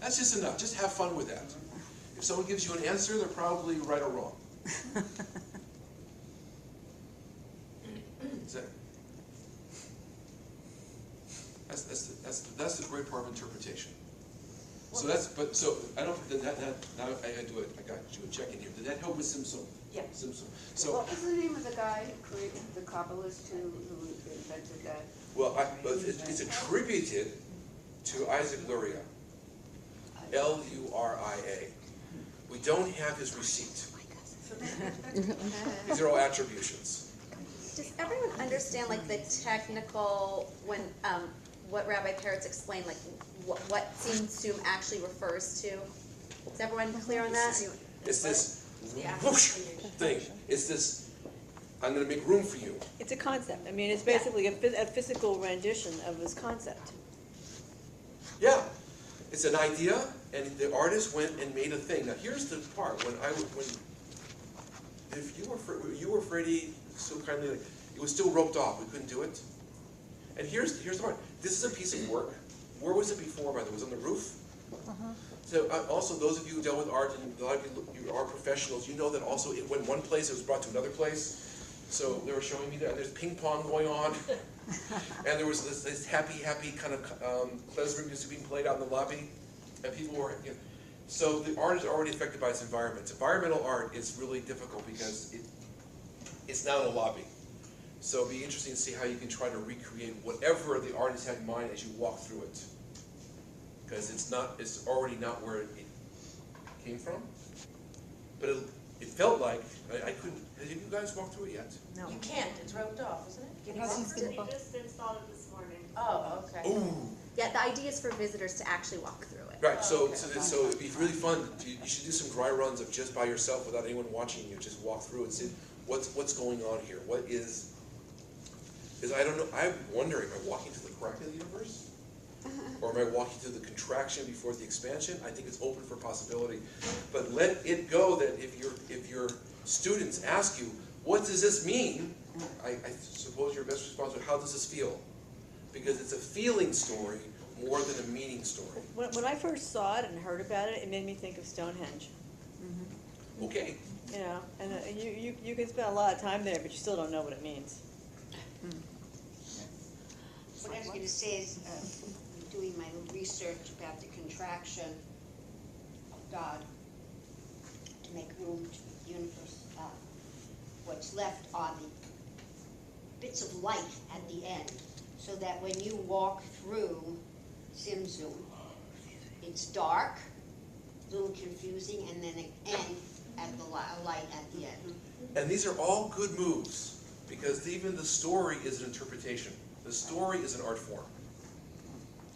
That's just enough. Just have fun with that. If someone gives you an answer, they're probably right or wrong. That's the great part of interpretation. So I don't now I do it. I got you a check in here. Did that help with Simsum? Yeah. Simsum. So What was the name of the guy who created the Kabbalist who invented that? well, it's attributed to Isaac Luria, Luria. We don't have his receipt. These are all attributions. Does everyone understand like the technical, when, what Rabbi Peretz explained, like what Tzimtzum actually refers to? Is everyone clear on that? It's this whoosh thing. It's this, I'm going to make room for you. It's a concept. I mean, it's basically a physical rendition of this concept. Yeah, it's an idea, and the artist went and made a thing. Now, here's the part if you were Freddie so kindly, it was still roped off. We couldn't do it. And here's the part. This is a piece of work. Where was it before? By the way, it was on the roof. So also, those of you who dealt with art, and a lot of you are professionals, you know that also it went one place, it was brought to another place. So they were showing me that there's ping pong going on, and there was this happy kind of klezmer music being played out in the lobby, and people were, you know. So the art is already affected by its environment. Environmental art is really difficult because it's now in a lobby. So it'll be interesting to see how you can try to recreate whatever the artist had in mind as you walk through it. Because it's already not where it came from. But it felt like, I couldn't, have you guys walked through it yet? No. You can't, it's roped off, isn't it? We just installed it this morning. Oh, okay. Ooh. Yeah, the idea is for visitors to actually walk through it. Right, so it'd be really fun. You should do some dry runs of just by yourself without anyone watching you. Just walk through and see what's going on here. What is, because I don't know, I'm wondering, am I walking to the crack of the universe? Or am I walking to the contraction before the expansion? I think it's open for possibility. But let it go that if your students ask you, what does this mean? I suppose your best response is, how does this feel? Because it's a feeling story more than a meaning story. When I first saw it and heard about it, it made me think of Stonehenge. Okay. You know, and you can spend a lot of time there, but you still don't know what it means. What I was going to say is, doing my research about the contraction of God to make room to the universe, what's left are the bits of light at the end, so that when you walk through Tzimtzum, it's dark, a little confusing, and then it ends at the light at the end. And these are all good moves, because even the story is an interpretation. The story is an art form.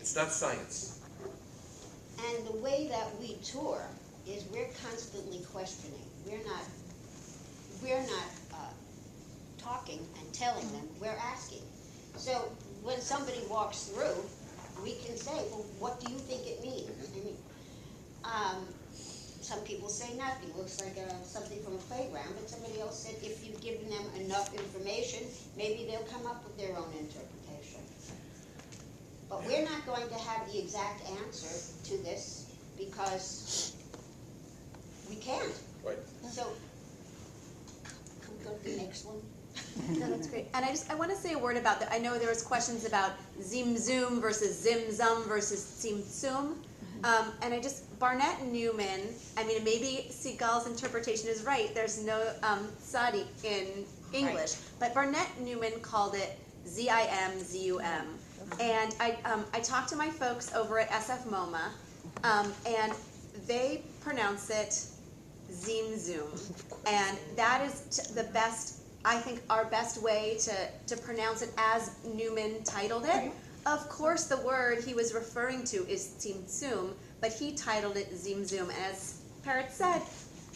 It's not science. And the way that we tour is we're constantly questioning. We're not talking and telling them, we're asking. So when somebody walks through, we can say, well, what do you think it means? I mean, some people say nothing, looks like something from a playground, but somebody else said if you've given them enough information, maybe they'll come up with their own interpretation. But we're not going to have the exact answer to this because we can't. Right. So, can we go to the next one? No, that's great. And I want to say a word about that. I know there was questions about Zimzum versus Zimzum versus Tzimtzum. And Barnett Newman, I mean, maybe Sigal's interpretation is right. There's no tzaddik in English. Right. But Barnett Newman called it Z-I-M-Z-U-M. And I talked to my folks over at SF MoMA, and they pronounce it Zimzum. And that is the best, I think, our best way to pronounce it as Newman titled it. Of course, the word he was referring to is Tzimtzum, but he titled it Zimzum. And as Peretz said,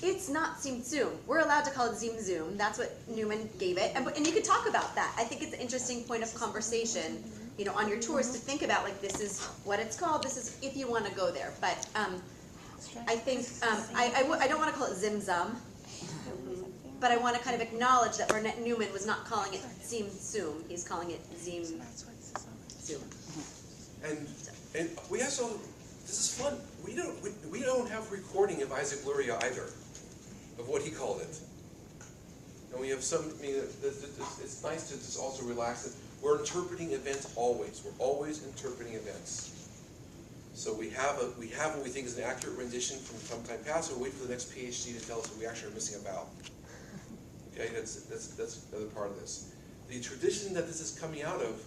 it's not Tzimtzum. We're allowed to call it Zimzum. That's what Newman gave it. And you could talk about that. I think it's an interesting point of conversation, you know, on your tours to think about, like, this is what it's called. This is if you want to go there. But I think, I don't want to call it Zimzum, but I want to kind of acknowledge that Barnett Newman was not calling it Tzimtzum. He's calling it Zimzum. And we also, this is fun. We don't have recording of Isaac Luria either, of what he called it. And we have some. I mean, it's nice to just also relax it. We're interpreting events always. We're always interpreting events. So we have what we think is an accurate rendition from some time past. We'll wait for the next PhD to tell us what we actually are missing about. Okay, that's another part of this. The tradition that this is coming out of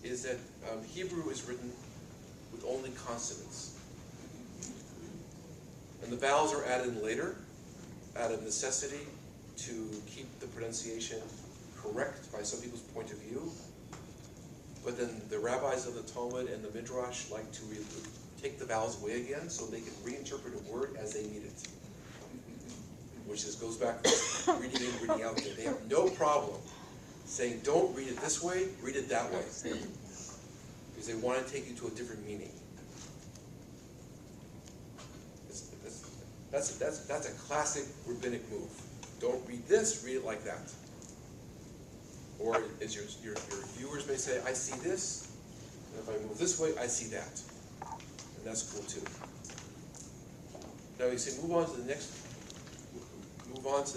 is that Hebrew is written with only consonants. And the vowels are added in later, out of necessity to keep the pronunciation correct by some people's point of view. But then the rabbis of the Talmud and the Midrash like to take the vowels away again so they can reinterpret a word as they need it. Which just goes back to reading in, reading out there. They have no problem saying, don't read it this way, read it that way. Because they want to take you to a different meaning. That's a classic rabbinic move. Don't read this, read it like that. Or as your viewers may say, I see this, and if I move this way, I see that. And that's cool too. Now you say, move on to the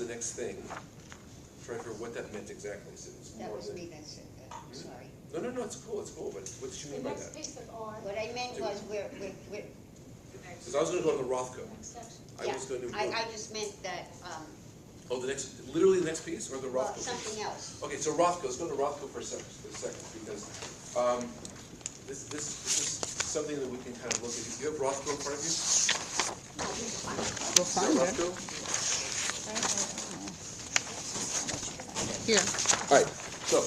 next thing. Try to figure out what that meant exactly. So That was me that said that, I'm sorry. No, it's cool, but what did you mean by that? What I meant was we're Because I was going to go to the Rothko. I was going to. I just meant that, Oh, literally the next piece, or the well, Rothko piece? something else. Okay, so Rothko. Let's go to Rothko for a second, because this is something that we can kind of look at. Do you have Rothko in front of you? We'll find it. Rothko? Here. All right. So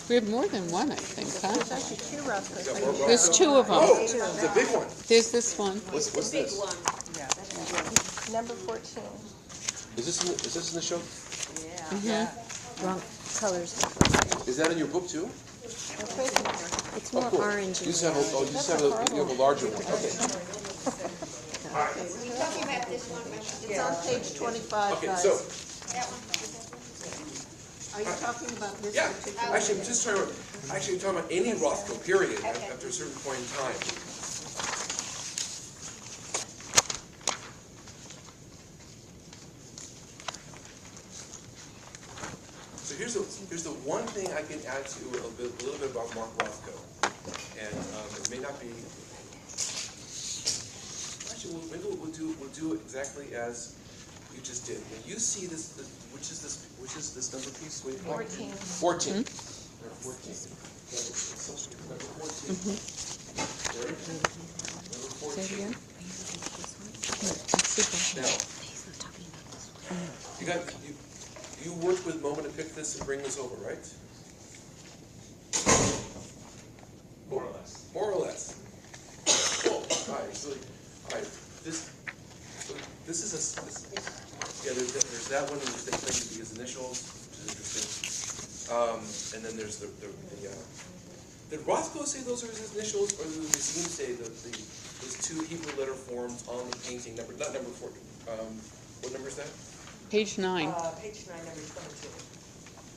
We have more than one, I think, huh? There's actually two Roscoe's. got more There's Rothko? two of them. Oh, it's a big one. There's this one. What's this? Number 14. Is this in the show? Wrong colors. Is that in your book too? It's Oh, more cool. orange. You just have you have a larger one. Okay. Are you talking about this one? It's on page 25, Okay. guys. So That one? Are you talking about this yeah, particular? actually, I'm just trying to. Actually, I'm talking about any Rothko period after a certain point in time. So here's the one thing I can add to a little bit about Mark Rothko, and it may not be. Actually, maybe we'll do exactly as you just did. When you see this, which is this number piece? 14. 14. Number 14. Number 14. Ready? Number 14. Say it again. Now, you worked with Moma to pick this and bring this over, right? More or less. More or less. Cool. All right. So, this is there's that one, and they claim to be his initials, which is interesting. And then there's the did Rothko say those are his initials, or did the museum say those two Hebrew letter forms on the painting number? Not number 4. What number is that? Page 9. Page 9, number 22.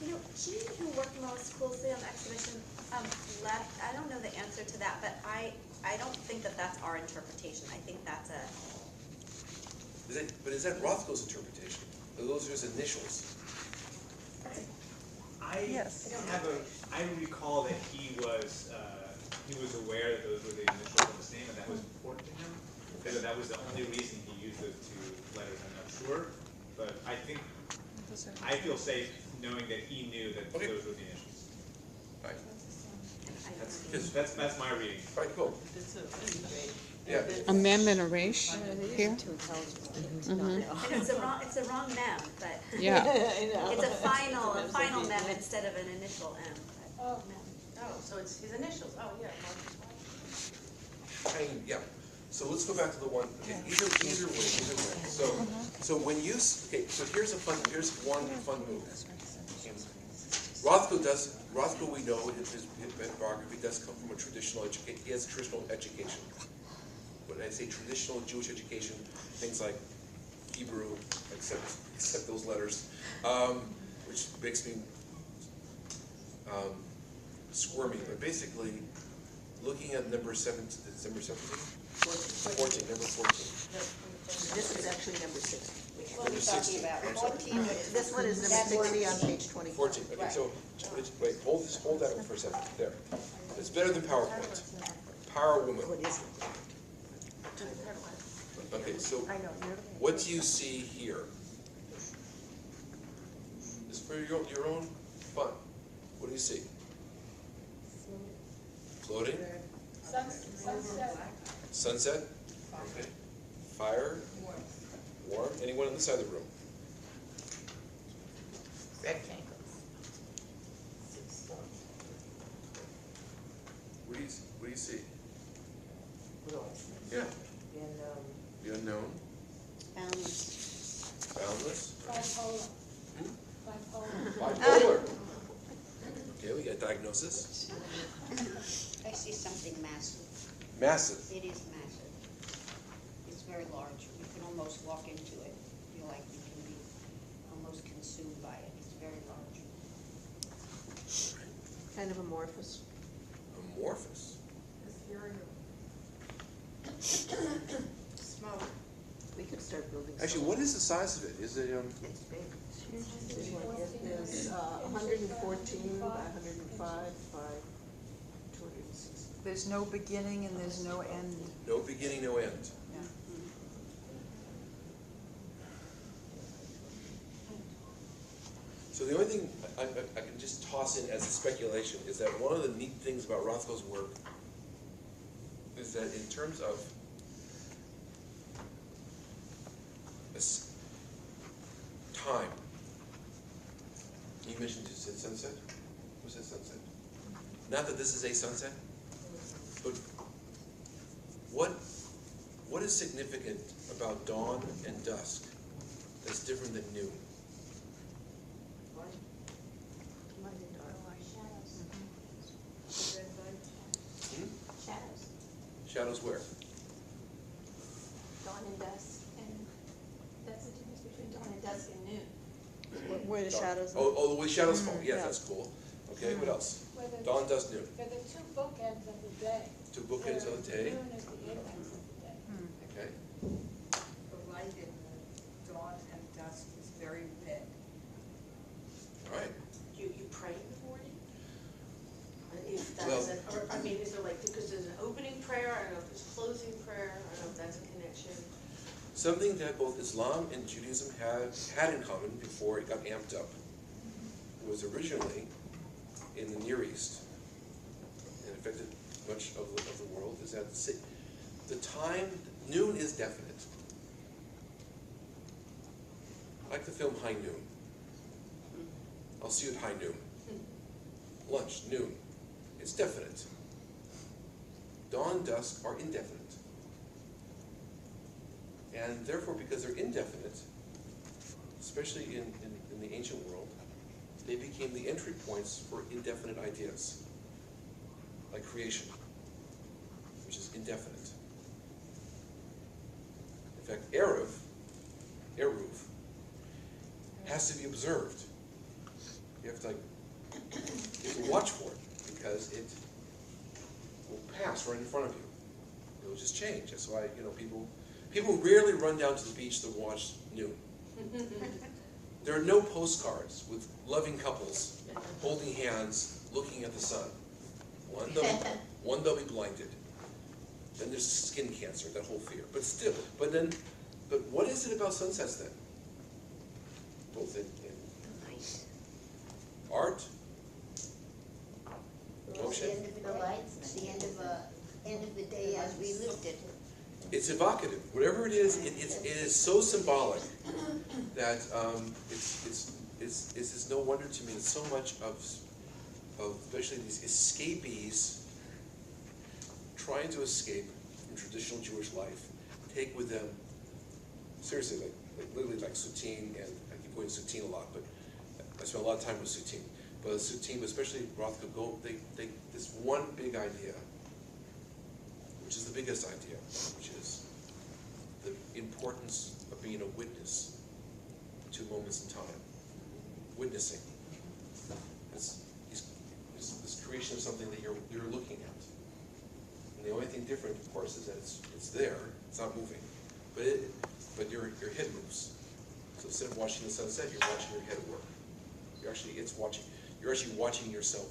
You know, Jean, who worked most closely on the exhibition, left. I don't know the answer to that, but I don't think that that's our interpretation. I think that's a. Is that Rothko's interpretation? Those are his initials. I recall that he was aware that those were the initials of his name, and that was important to him. Whether that was the only reason he used those two letters, I'm not sure. But I feel safe knowing that he knew that those were the initials. Right. That's my reading. All right, cool. Yeah. Amendment erase here. And it's a wrong mem, but Yeah. it's a final mem instead of an initial M. Oh, so it's his initials. Oh, yeah. Yeah. So let's go back to the one. Okay, either way. So when you so here's one fun move. Rothko we know his biography does come from a traditional education. He has a traditional education. When I say traditional Jewish education, things like Hebrew, except those letters, which makes me squirmy. But basically, looking at number 17. 14, number 14. This is actually number 6. What are we talking about? 14? This one is number 60 on page 24. 14. Okay, so wait, hold that one for a second. There. It's better than PowerPoint. Power Woman. Okay, so what do you see here? It's for your own fun. What do you see? Floating? Sunset. Sunset? Okay. Fire? Warm. Anyone on this side of the room? Rectangles. What do you see? Yeah. The unknown. Boundless. Bipolar. Bipolar. Bipolar. Okay, we got diagnosis. I see something massive. Massive. It is massive. It's very large. You can almost walk into it. Feel like you can be almost consumed by it. It's very large. Kind of amorphous. Amorphous. Smoke. We could start building. Actually, what is the size of it? Is it It's big. It is 114 by 105 by 260. There's no beginning and there's no end. no beginning, no end? So the only thing I can just toss in as a speculation is that one of the neat things about Rothko's work is that in terms of time, you mentioned you said sunset? Who said sunset? Not that this is a sunset, but what is significant about dawn and dusk that's different than noon? Shadows. Shadows where? Dawn and dusk, and that's the difference between dawn and dusk and noon. Where the shadows are. Oh, the way shadows fall. Yes, yeah. that's cool. Okay, what else? Where the- Dawn, dusk, noon. They're the two bookends of the day. Two bookends of the day. Noon is the apex of the day. Okay. The light in the dawn and dusk is very red. All right. You pray in the morning? If Well- that's or, I mean, is there like, because there's an opening prayer, I don't know if there's closing prayer, I don't know if that's a connection. Something that both Islam and Judaism had in common before it got amped up was originally in the Near East and affected much of the world is that the time, noon is definite. Like the film High Noon. I'll see you at high noon. Lunch, noon. It's definite. Dawn, dusk are indefinite. And therefore, because they're indefinite, especially in the ancient world, they became the entry points for indefinite ideas, like creation, which is indefinite. In fact, Eruv, has to be observed. You have to watch for it, because it will pass right in front of you. It will just change. That's why, people rarely run down to the beach to watch noon. There are no postcards with loving couples holding hands, looking at the sun. One, they'll be blinded. Then there's skin cancer, that whole fear. But still, but what is it about sunsets then? Both in art, It's the end of the lights, it's the end of the day as we lived it. it's evocative. Whatever it is, it is so symbolic that it's no wonder to me that so much of especially these escapees trying to escape from traditional Jewish life take with them seriously, like literally like Soutine, and I keep going Soutine a lot, but I spent a lot of time with Soutine. But Soutine, especially Rothko, they this one big idea, which is the biggest idea, which is the importance of being a witness to moments in time. Witnessing. It's this creation of something that you're looking at. And the only thing different, of course, is that it's there, it's not moving. But your head moves. So instead of watching the sunset, you're watching your head work. You're actually watching yourself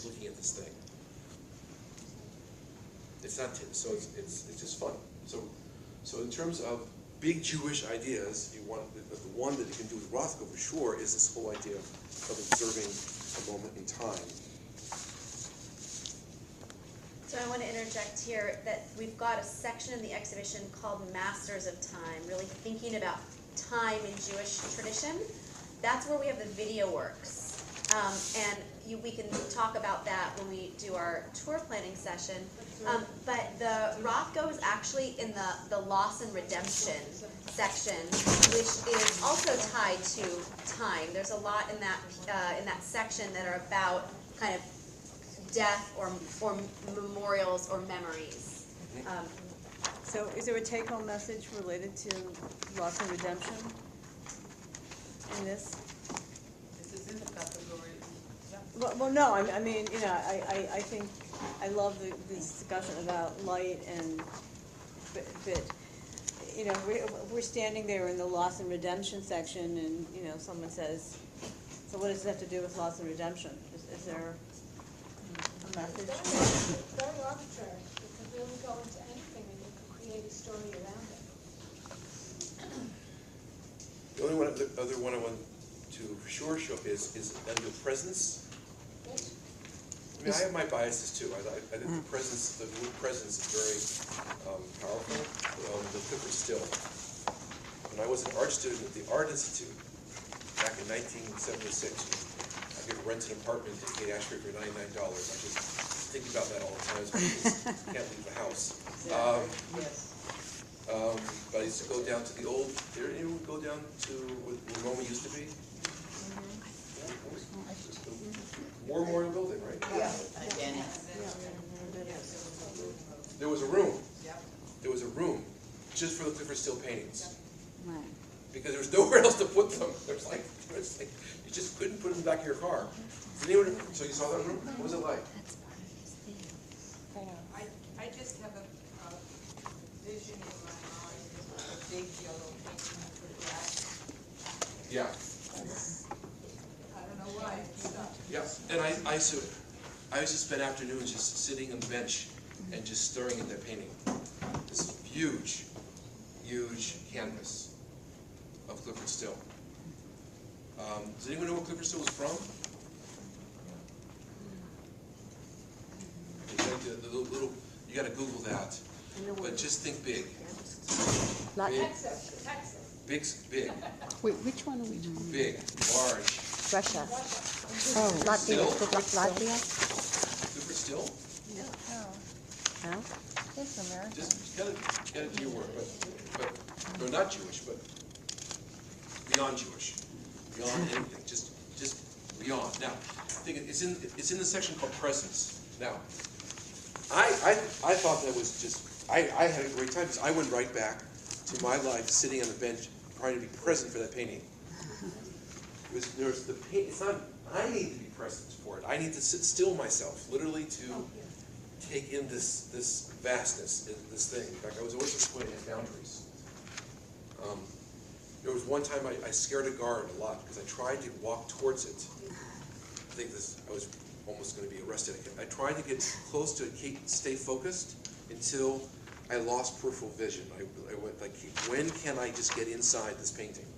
looking at this thing. It's not so it's just fun. So in terms of big Jewish ideas, the one that you can do with Rothko for sure is this whole idea of observing a moment in time. So So I want to interject here that we've got a section in the exhibition called Masters of Time, really thinking about time in Jewish tradition. That's where we have the video works. We can talk about that when we do our tour planning session. But the Rothko is actually in the loss and redemption section, which is also tied to time. There's a lot in that section that are about kind of death or memorials or memories. So is there a take-home message related to loss and redemption in this? This is in the category. Well, no, I mean, you know, I think, I love the discussion about light and, but you know, we're standing there in the loss and redemption section and, you know, someone says, so what does it have to do with loss and redemption? Is there a message? It's very arbitrary. You could really go into anything and you could create a story around it. The only other one I want to for sure show is under presence. I mean, I have my biases too. I think the presence, the word presence is very powerful. The Clifford Still. When I was an art student at the Art Institute back in 1976, I could rent an apartment in Haight Ashbury for $99. I just think about that all the time. So I just can't leave the house. But I used to go down to the old. Anyone would go down to where Roma used to be? War Memorial Building, right? Yeah. There was a room. There was a room just for the Clifford Still paintings. Right. Because there was nowhere else to put them. It's like you just couldn't put them in the back of your car. Did anyone? So you saw that room? What was it like? I just have a vision in my mind of a big yellow painting for glass. Yeah. I don't know why it's stuck. Yeah. And I used to spend afternoons just sitting on the bench and just staring at that painting. This huge, huge canvas of Clifford Still. Does anyone know where Clifford Still was from? You got to Google that, but just think big. Texas. Big. Wait, which one are we doing? Big, large. Russia. Oh, Latvia. Still? Latvia? Clifford Still? No? It's American. Just gotta do your work, but no, not Jewish, but beyond Jewish, beyond anything, just beyond. Now, I think it's in the section called presence. Now, I thought that was just I had a great time because I went right back to my life sitting on the bench trying to be present for that painting. There's the paint. It's not. I need to be present for it. I need to sit still myself, literally to take in this vastness, this thing. In fact, I was always disappointed in boundaries. There was one time I scared a guard a lot because I tried to walk towards it. I was almost going to be arrested. I tried to get close to it, stay focused until I lost peripheral vision. I went like, when can I just get inside this painting?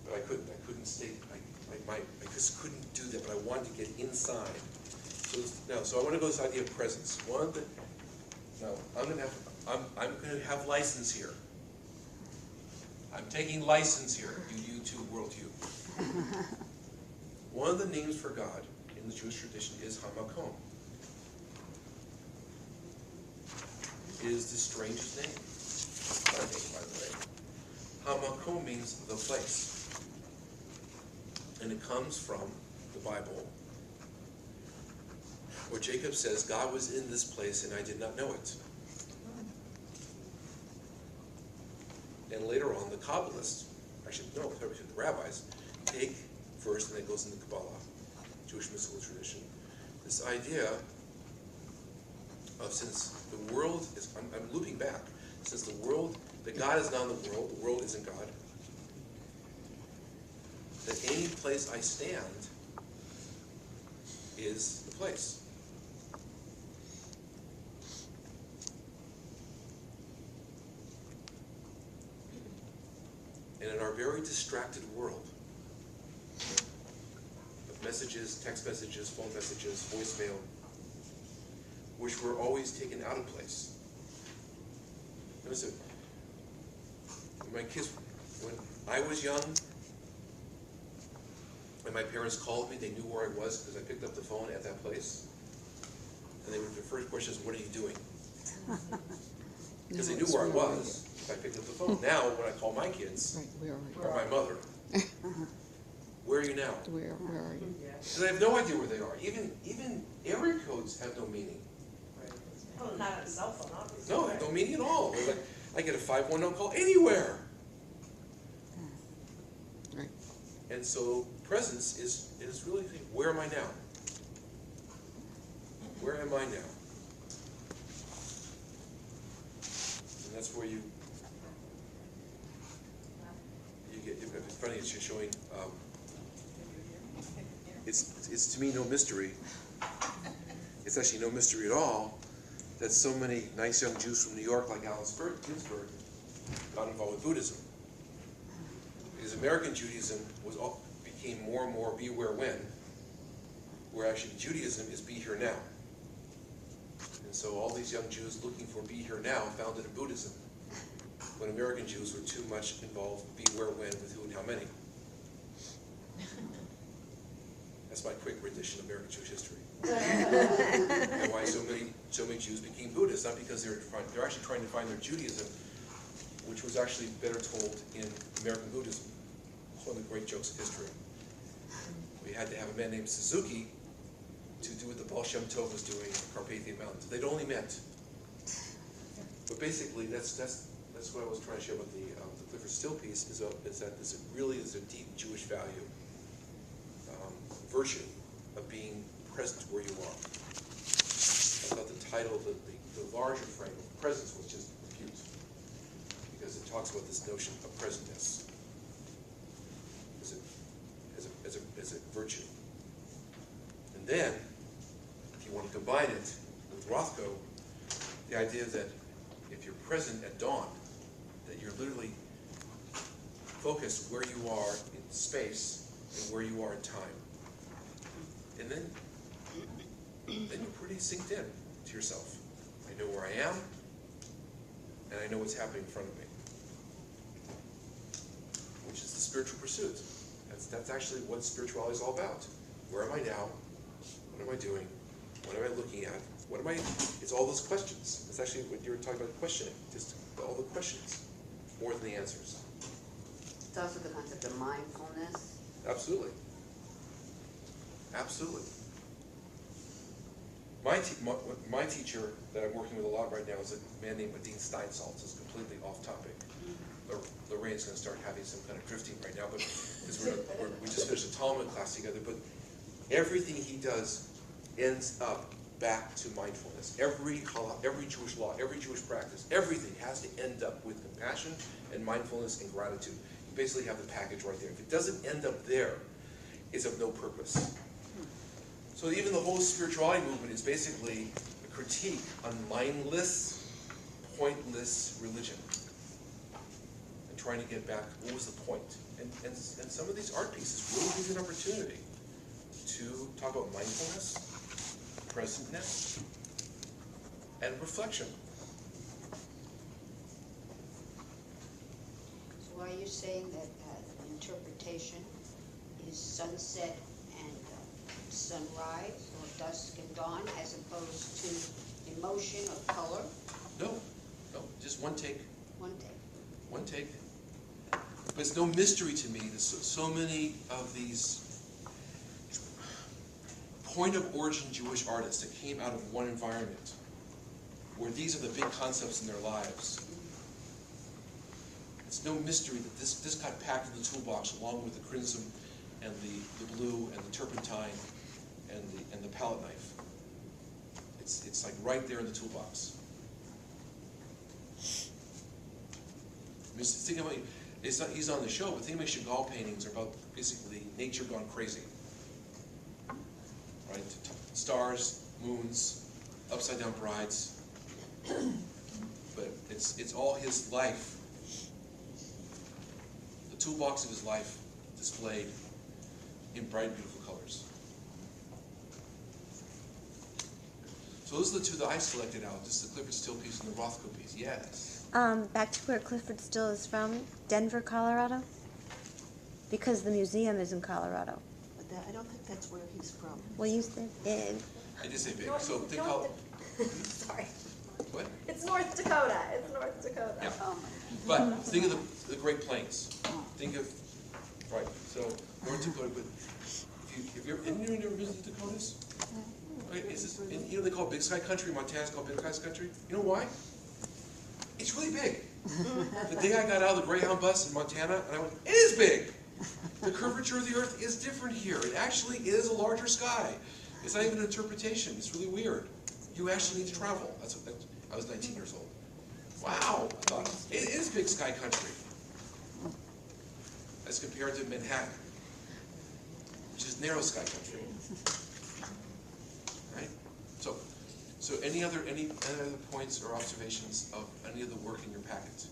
But I couldn't. I couldn't stay. I just couldn't do that. But I wanted to get inside. So I want to go to this idea of presence. I'm going to have license here. I'm taking license here. You too, world you. One of the names for God in the Jewish tradition is Hamakom. It is the strangest name. Not a name, by the way. Hamakom means the place. And it comes from the Bible, where Jacob says, God was in this place and I did not know it. And later on, the Kabbalists, actually, no, the rabbis, take first, and then it goes into Kabbalah, Jewish mystical tradition, this idea of since the world is, I'm looping back, since that God is not in the world isn't God, that any place I stand is the place. And in our very distracted world of messages, text messages, phone messages, voicemail, which were always taken out of place. Notice it. When my kids, when I was young, and my parents called me, they knew where I was because I picked up the phone at that place. And their first question is, what are you doing? Because they knew where I was if I picked up the phone. Now, when I call my kids, or my mother, where are you now? Where are you? Because I have no idea where they are. Even area codes have no meaning. Well, not on a cell phone, obviously. No, they have no meaning at all. They're like, I get a 510 call anywhere. Right. And so presence is really saying, where am I now? Where am I now? And that's where you get, it's funny, it's just showing, it's to me no mystery. It's actually no mystery at all that so many nice young Jews from New York, like Alice Ginsberg, got involved with Buddhism. Because American Judaism became more and more be where when, where actually Judaism is be here now. And so all these young Jews looking for be here now found it in Buddhism, when American Jews were too much involved be where when with who and how many. That's my quick rendition of American Jewish history. And why so many Jews became Buddhists, not because they're actually trying to find their Judaism, which was actually better told in American Buddhism. It's one of the great jokes of history. We had to have a man named Suzuki to do what the Baal Shem Tov was doing in the Carpathian Mountains. They'd only met. But basically, that's what I was trying to show about the Clifford Still piece, is that this really is a deep Jewish value, virtue of being present where you are. I thought the title, the larger frame of presence was just repute, because it talks about this notion of presentness as a virtue. And then, if you want to combine it with Rothko, the idea that if you're present at dawn, that you're literally focused where you are in space and where you are in time. And then you're pretty synced in to yourself. I know where I am, and I know what's happening in front of me, which is the spiritual pursuit. That's actually what spirituality is all about. Where am I now? What am I doing? What am I looking at? It's all those questions. It's actually what you were talking about, questioning. Just all the questions, more than the answers. It's also the concept of mindfulness. Absolutely. Absolutely. My teacher that I'm working with a lot right now is a man named Adin Steinsaltz. It's completely off topic. Lorraine's going to start having some kind of drifting right now, but because we just finished a Talmud class together. But everything he does ends up back to mindfulness. Every Jewish law, every Jewish practice, everything has to end up with compassion and mindfulness and gratitude. You basically have the package right there. If it doesn't end up there, it's of no purpose. So even the whole spirituality movement is basically a critique on mindless, pointless religion. And trying to get back, what was the point? And some of these art pieces really give you an opportunity to talk about mindfulness, presentness, and reflection. So are you saying that interpretation is sunset and sunrise, or dusk and dawn, as opposed to emotion or color? No, just one take. One take. One take. But it's no mystery to me that so many of these point of origin Jewish artists that came out of one environment, where these are the big concepts in their lives. It's no mystery that this got packed in the toolbox along with the crimson and the blue and the turpentine and the palette knife. It's like right there in the toolbox. I mean, think about, he's on the show, but think about Chagall paintings are about basically nature gone crazy. Right? Stars, moons, upside down brides. But it's all his life. The toolbox of his life displayed in bright, beautiful colors. So those are the two that I selected out, just the Clifford Still piece and the Rothko piece. Yes. Back to where Clifford Still is from, Denver, Colorado? Because the museum is in Colorado. But I don't think that's where he's from. Well, you said big. I did say big. North- So think North how. Sorry. What? It's North Dakota. It's North Dakota. Yeah. Oh But think of the Great Plains. Think of, right, so North Dakota, but if you're, anyone ever visited the Dakotas? Right, is this, and you know they call it Big Sky Country, Montana's called Big Sky Country? You know why? It's really big. The day I got out of the Greyhound bus in Montana, and I went, it is big! The curvature of the earth is different here. It actually is a larger sky. It's not even an interpretation. It's really weird. You actually need to travel. I was 19 years old. Wow! I thought, it is Big Sky Country. As compared to Manhattan, which is narrow sky country. Right? So any other points or observations of any of the work in your packet?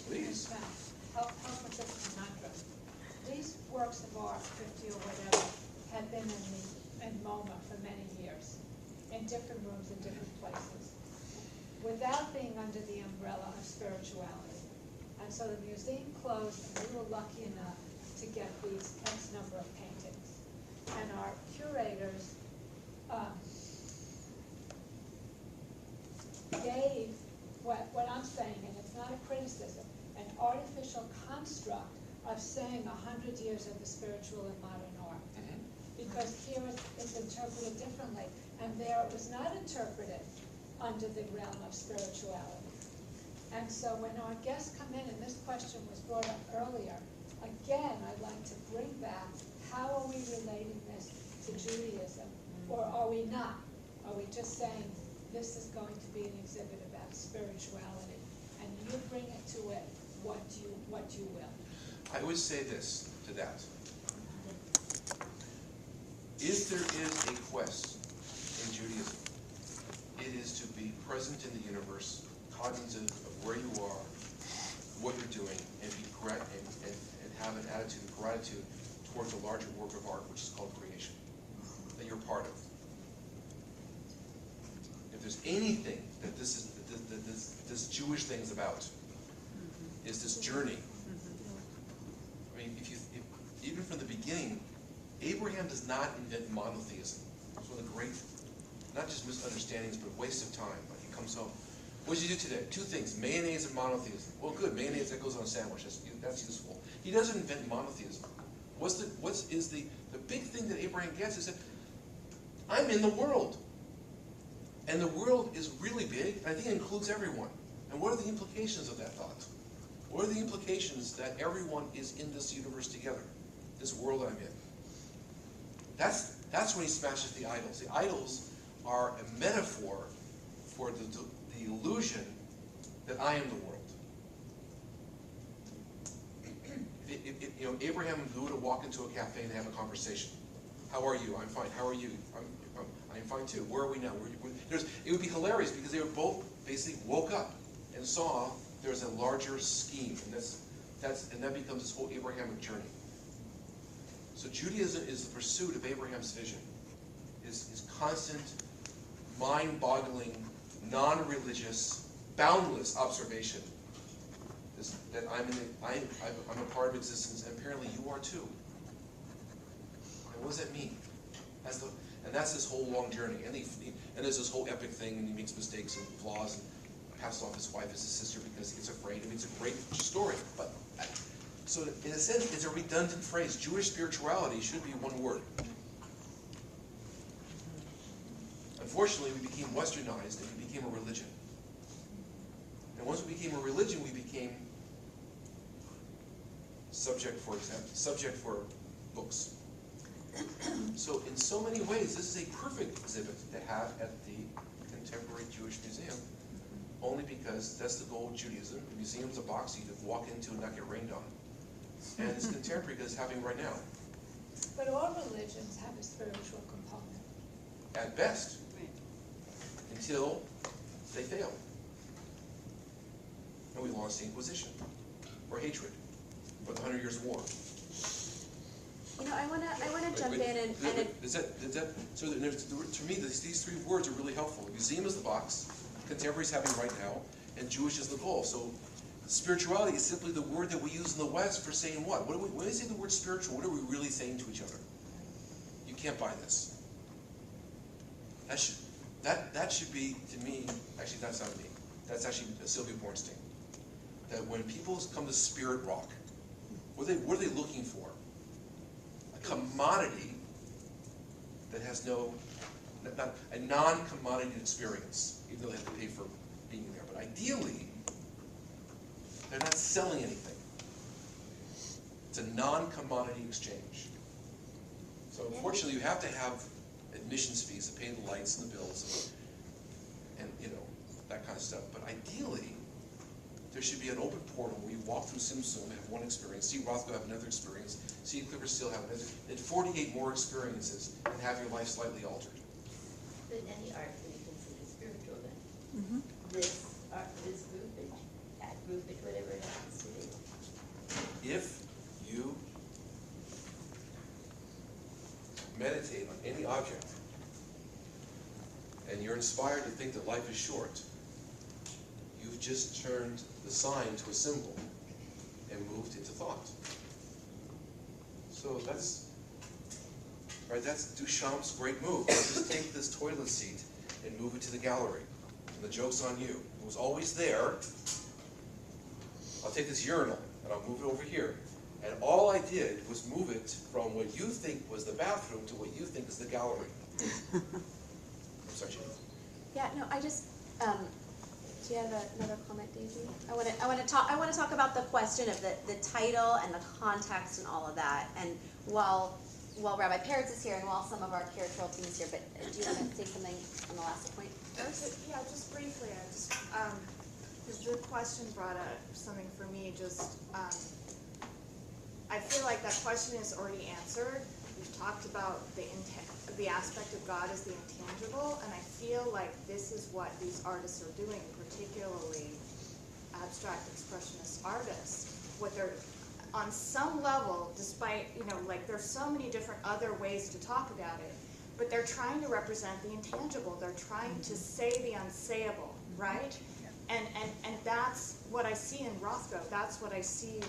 Please. Help us with the conundrum. These works of art, 50 or whatever, have been in MoMA for many years, in different rooms in different places, without being under the umbrella of spirituality. And so the museum closed, and we were lucky enough to get these X number of paintings. And our curators gave what I'm saying, and it's not a criticism, an artificial construct of saying 100 years of the spiritual and modern art. Because here it's interpreted differently, and there it was not interpreted under the realm of spirituality. And so when our guests come in, and this question was brought up earlier, again, I'd like to bring back, how are we relating this to Judaism? Or are we not? Are we just saying, this is going to be an exhibit about spirituality, and you bring it to it what you will? I would say this to that. If there is a quest in Judaism, it is to be present in the universe, cognizant of where you are, what you're doing, and be and have an attitude of gratitude towards a larger work of art, which is called creation, that you're part of. If there's anything that this Jewish thing's about, is this journey. I mean, if even from the beginning, Abraham does not invent monotheism. It's one of the great, not just misunderstandings, but waste of time. Like he comes home. What did you do today? Two things, mayonnaise and monotheism. Well, good, mayonnaise, that goes on a sandwich. That's useful. He doesn't invent monotheism. The big thing that Abraham gets is that I'm in the world. And the world is really big, and I think it includes everyone. And what are the implications of that thought? What are the implications that everyone is in this universe together, this world I'm in? That's when he smashes the idols. The idols are a metaphor for the illusion that I am the world. Abraham and Buddha walk into a cafe and have a conversation. How are you? I'm fine. How are you? I'm fine too. Where are we now? It would be hilarious because they were both basically woke up and saw there's a larger scheme, and that becomes this whole Abrahamic journey. So Judaism is the pursuit of Abraham's vision, his constant, mind-boggling, non-religious, boundless observation that I'm a part of existence, and apparently you are too. And what does that mean? And that's this whole long journey. And there's this whole epic thing, and he makes mistakes and flaws, and passes off his wife as his sister because he gets afraid. I mean, it's a great story. So in a sense, it's a redundant phrase. Jewish spirituality should be one word. Unfortunately, we became westernized, and we became a religion. And once we became a religion, we became subject for books. So in so many ways, this is a perfect exhibit to have at the Contemporary Jewish Museum, only because that's the goal of Judaism. The museum's a box you could walk into and not get rained on. And it's contemporary because it's happening right now. But all religions have a spiritual component. At best. Until they fail. And we lost the Inquisition, or hatred, or the 100 Years' War. You know, I wanna jump in and So to me, these three words are really helpful. Museum is the box, contemporary is having right now, and Jewish is the goal. So spirituality is simply the word that we use in the West for saying what? When we say the word spiritual, what are we really saying to each other? You can't buy this. That should be, to me, actually that's not me. That's actually Sylvia Bornstein. That when people come to Spirit Rock, what are they looking for? A commodity that has a non-commodity experience, even though they have to pay for being there. But ideally, they're not selling anything. It's a non-commodity exchange. So unfortunately, you have to have admissions fees to pay the lights and the bills and that kind of stuff. But ideally, there should be an open portal where you walk through Simsum, have one experience, see Rothko have another experience, see Clipper Steel have another, and 48 more experiences, and have your life slightly altered. But any art can be considered spiritual then. This art, this groupage, that groupage, whatever it happens to be. If you meditate on any object, and you're inspired to think that life is short, you've just turned the sign to a symbol and moved into thought. So that's Duchamp's great move. Just take this toilet seat and move it to the gallery. And the joke's on you. It was always there. I'll take this urinal and I'll move it over here. And all I did was move it from what you think was the bathroom to what you think is the gallery. I'm sorry, Jane. Yeah, no, I just, do you have another comment, Daisy? I want to talk about the question of the title and the context and all of that. And while Rabbi Peretz is here and while some of our curatorial team is here, but do you want to say something on the last point first? Yeah, just briefly, because the question brought up something for me, I feel like that question is already answered. We've talked about the aspect of God as the intangible, and I feel like this is what these artists are doing, particularly abstract expressionist artists. What they're, on some level, despite, there's so many different other ways to talk about it, but they're trying to represent the intangible. They're trying to say the unsayable, right? And that's what I see in Rothko. That's what I see.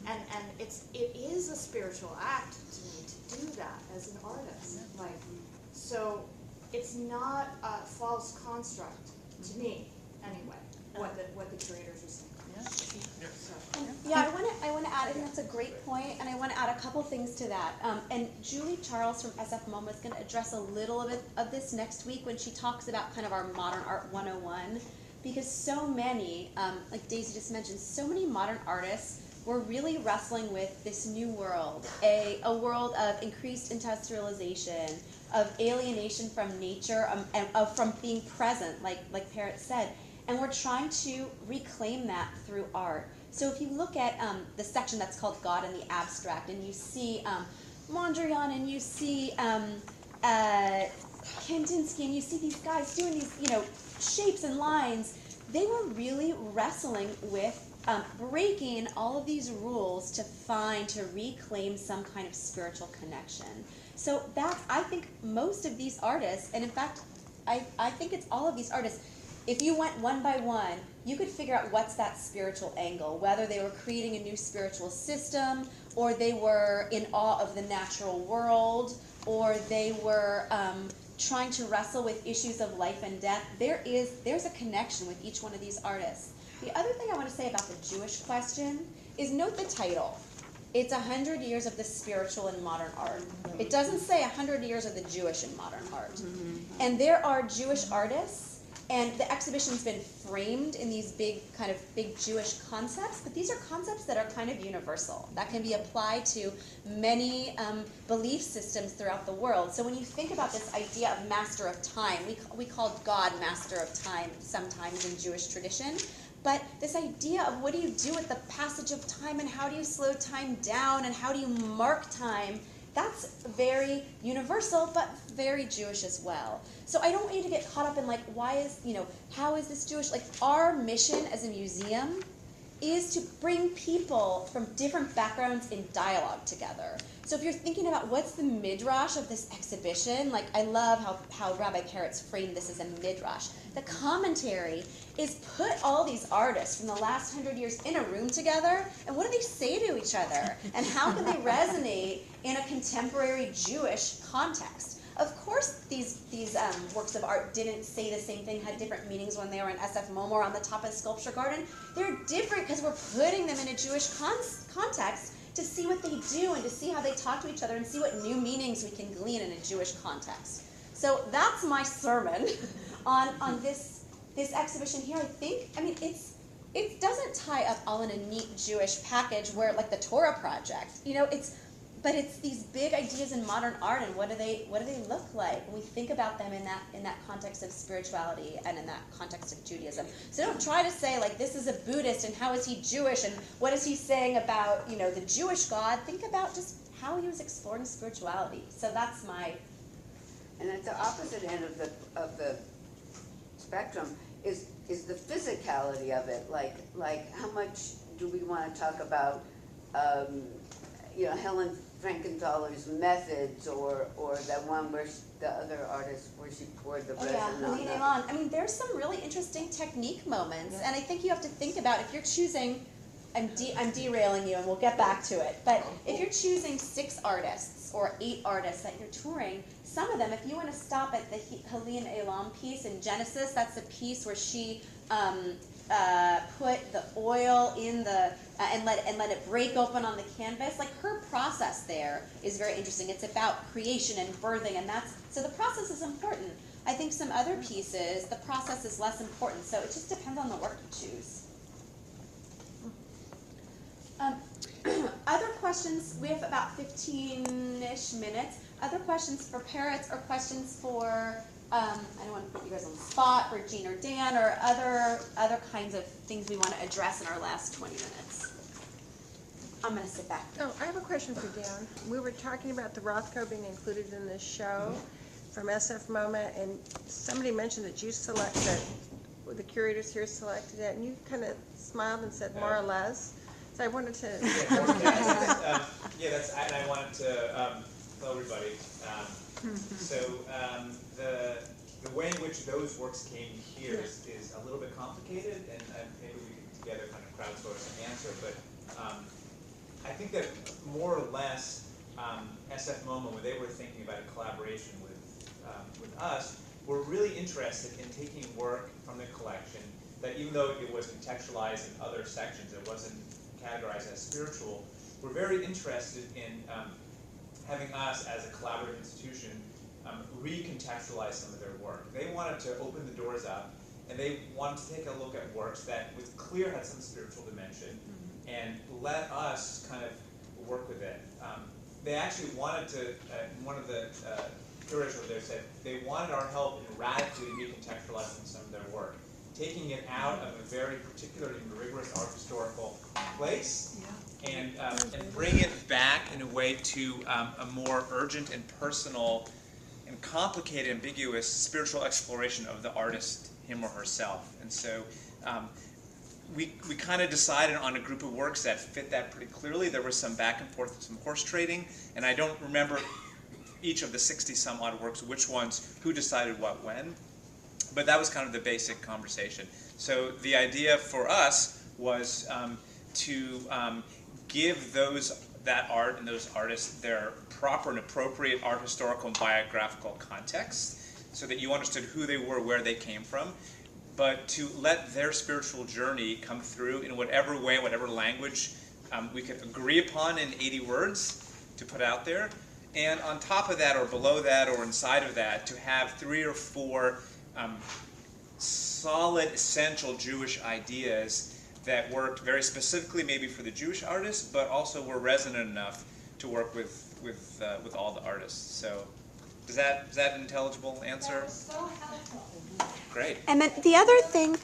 And it is a spiritual act to me to do that as an artist. So it's not a false construct to me, anyway, what the curators are saying. Yeah, I want to add, and that's a great point, and I want to add a couple things to that. And Julie Charles from SF MoMA is going to address a little of this next week when she talks about kind of our modern art 101, because so many, like Daisy just mentioned, so many modern artists were really wrestling with this new world, a world of increased industrialization, of alienation from nature, and from being present, like Peretz said. And we're trying to reclaim that through art. So if you look at the section that's called God in the Abstract, and you see Mondrian, and you see Kandinsky, and you see these guys doing these, shapes and lines, they were really wrestling with breaking all of these rules to reclaim some kind of spiritual connection. So I think most of these artists, and in fact, I think it's all of these artists, if you went one by one, you could figure out what's that spiritual angle, whether they were creating a new spiritual system, or they were in awe of the natural world, or they were trying to wrestle with issues of life and death. There's a connection with each one of these artists. The other thing I want to say about the Jewish question is note the title. It's 100 years of the spiritual in modern art. It doesn't say 100 years of the Jewish in modern art. And there are Jewish artists, and the exhibition's been framed in these big Jewish concepts, but these are concepts that are kind of universal, that can be applied to many belief systems throughout the world. So when you think about this idea of master of time, we call God master of time sometimes in Jewish tradition. But this idea of what do you do with the passage of time, and how do you slow time down, and how do you mark time, that's very universal, but very Jewish as well. So I don't want you to get caught up in how is this Jewish? Our mission as a museum is to bring people from different backgrounds in dialogue together. So if you're thinking about what's the midrash of this exhibition, like I love how Rabbi Peretz framed this as a midrash. The commentary is put all these artists from the last 100 years in a room together, and what do they say to each other? And how can they resonate in a contemporary Jewish context? Of course, these works of art didn't say the same thing, had different meanings when they were in SF MoMA or on the top of the sculpture garden. They're different because we're putting them in a Jewish context to see what they do and to see how they talk to each other and see what new meanings we can glean in a Jewish context. So that's my sermon on this exhibition here. It doesn't tie up all in a neat Jewish package where, like the Torah Project, but it's these big ideas in modern art, and what do they look like when we think about them in that context of spirituality and in that context of Judaism. So don't try to say like this is a Buddhist and how is he Jewish and what is he saying about the Jewish God. Think about just how he was exploring spirituality. So that's my. And at the opposite end of the spectrum is the physicality of it. Like how much do we want to talk about Helen Frankenthaler's methods, or that one where the other artist where she poured the resin on. I mean, there's some really interesting technique moments, and I think you have to think about if you're choosing. I'm derailing you, and we'll get back to it. But if you're choosing 6 artists or 8 artists that you're touring, some of them, if you want to stop at the Helene Elam piece in Genesis, that's the piece where she put the oil in the and let it break open on the canvas. Like her process there is very interesting. It's about creation and birthing, and so the process is important. I think some other pieces, the process is less important. So it just depends on the work you choose. Other questions? We have about 15-ish minutes. Other questions for Peretz or questions for? I don't want to put you guys on the spot, for Jean or Dan, or other kinds of things we want to address in our last 20 minutes. I'm going to sit back. Oh, I have a question for Dan. We were talking about the Rothko being included in this show from SF MoMA, and somebody mentioned that you selected, the curators here selected it, and you kind of smiled and said more or less. So I wanted to. And I wanted to tell everybody. The way in which those works came here is a little bit complicated, and maybe we can together kind of crowdsource an answer. But I think that more or less SF MoMA, when they were thinking about a collaboration with us, were really interested in taking work from the collection that, even though it was contextualized in other sections, it wasn't categorized as spiritual. We're very interested in having us as a collaborative institution recontextualize some of their work. They wanted to open the doors up, and they wanted to take a look at works that was clear had some spiritual dimension, and let us kind of work with it. They actually wanted to, one of the curators over there said, they wanted our help in radically recontextualizing some of their work, taking it out of a very particularly rigorous art historical place, and bring it back in a way to a more urgent and personal and complicated, ambiguous spiritual exploration of the artist, him or herself. And so we kind of decided on a group of works that fit that pretty clearly. There was some back and forth, some horse trading, and I don't remember each of the 60-some odd works, which ones, who decided what when, but that was kind of the basic conversation. So the idea for us was to give that art and those artists their proper and appropriate art historical and biographical context, so that you understood who they were, where they came from, but to let their spiritual journey come through in whatever way, whatever language we could agree upon in 80 words to put out there. And on top of that, or below that, or inside of that, to have 3 or 4 solid, essential Jewish ideas that worked very specifically maybe for the Jewish artists, but also were resonant enough to work with all the artists. So is that an intelligible answer? That was so helpful. Great. And then the other thing.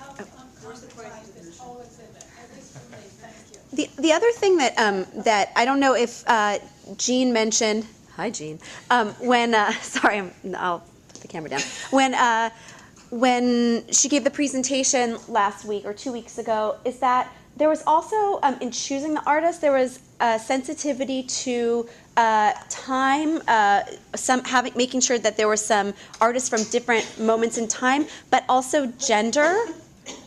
The other thing that I don't know if Jean mentioned. Hi, Jean. When sorry, I'll put the camera down. When she gave the presentation last week or 2 weeks ago, is that there was also, in choosing the artist, there was a sensitivity to time, making sure that there were some artists from different moments in time, but also gender,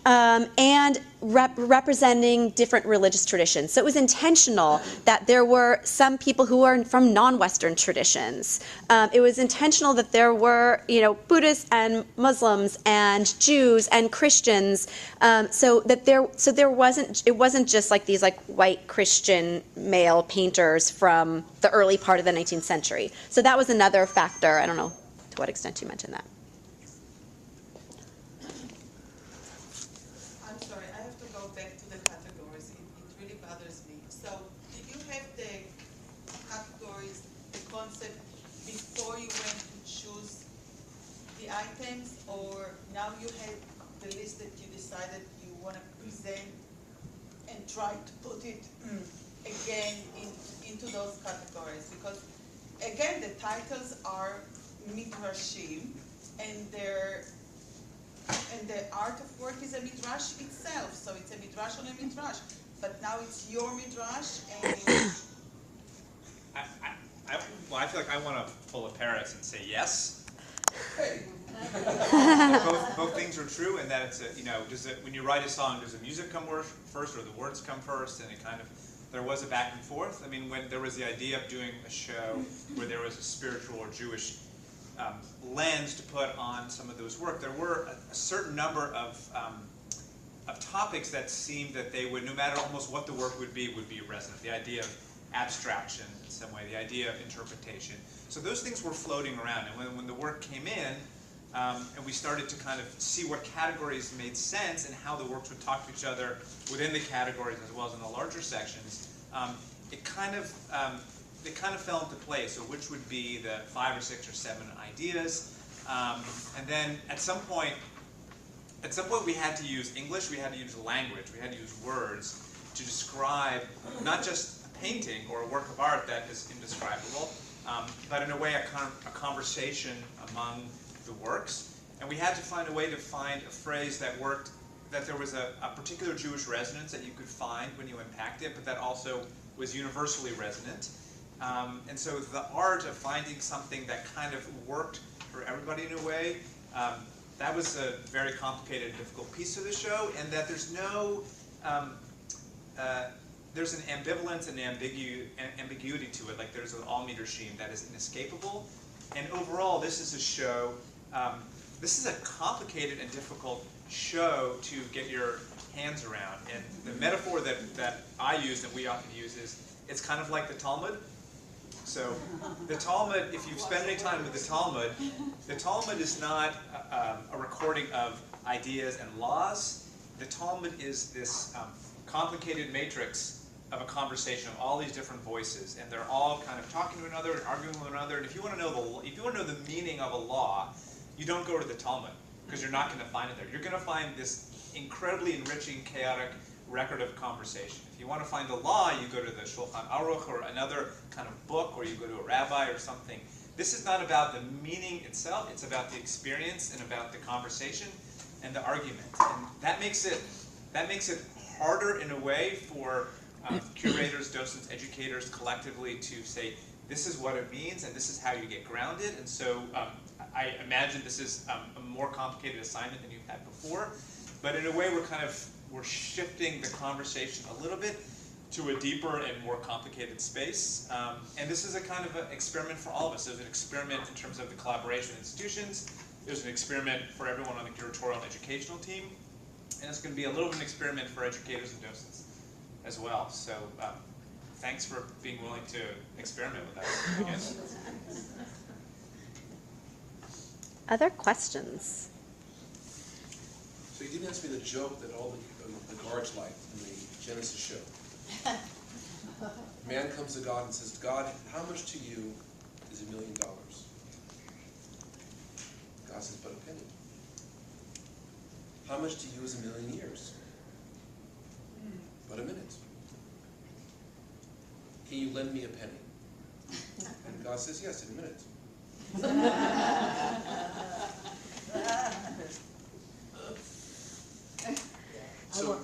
and representing different religious traditions. So it was intentional that there were some people who are from non-Western traditions. It was intentional that there were, Buddhists and Muslims and Jews and Christians. It wasn't just like these white Christian male painters from the early part of the 19th century. So that was another factor. I don't know to what extent you mentioned that. Items, or now you have the list that you decided you want to present and try to put it again into those categories? Because again, the titles are midrashim, and the art of work is a midrash itself, so it's a midrash on a midrash. But now it's your midrash, and I feel like I want to pull a Peretz and say yes. both things are true, and that it's when you write a song, does the music come first or the words come first? And there was a back and forth. I mean, when there was the idea of doing a show where there was a spiritual or Jewish lens to put on some of those work, there were a certain number of topics that seemed that they would, no matter almost what the work would be resonant. The idea of abstraction in some way, the idea of interpretation. So those things were floating around, and when the work came in, and we started to kind of see what categories made sense and how the works would talk to each other within the categories as well as in the larger sections, it kind of fell into place. So which would be the 5 or 6 or 7 ideas, and then at some point we had to use English, we had to use language, we had to use words to describe not just a painting or a work of art that is indescribable, but in a way a conversation among the works. And we had to find a way to find a phrase that worked, that there was a particular Jewish resonance that you could find when you unpacked it, but that also was universally resonant. And so the art of finding something that kind of worked for everybody in a way, that was a very complicated and difficult piece of the show, and that there's there's an ambivalence and ambiguity to it, like there's an all-midrashim that is inescapable. And overall, this is a show, this is a complicated and difficult show to get your hands around. And the metaphor that I use and we often use is, it's kind of like the Talmud. So the Talmud, if you've spent any time with the Talmud is not a recording of ideas and laws. The Talmud is this complicated matrix of a conversation of all these different voices, and they're all kind of talking to another and arguing with another. And if you want to know the meaning of a law, you don't go to the Talmud, because you're not going to find it there. You're going to find this incredibly enriching, chaotic record of conversation. If you want to find the law, you go to the Shulchan Aruch or another kind of book, or you go to a rabbi or something. This is not about the meaning itself. It's about the experience and about the conversation and the argument. And that makes it harder in a way for curators, docents, educators collectively to say, this is what it means and this is how you get grounded. And so I imagine this is a more complicated assignment than you've had before. But in a way, we're shifting the conversation a little bit to a deeper and more complicated space. And this is a kind of an experiment for all of us. There's an experiment in terms of the collaboration with institutions. There's an experiment for everyone on the curatorial and educational team. And it's going to be a little bit of an experiment for educators and docents as well. So thanks for being willing to experiment with us, I guess. Other questions? So you didn't ask me the joke that all the guards liked in the Genesis show. Man comes to God and says, God, how much to you is $1 million? God says, but a penny. How much to you is 1,000,000 years? But a minute. Can you lend me a penny? And God says, yes, in a minute. So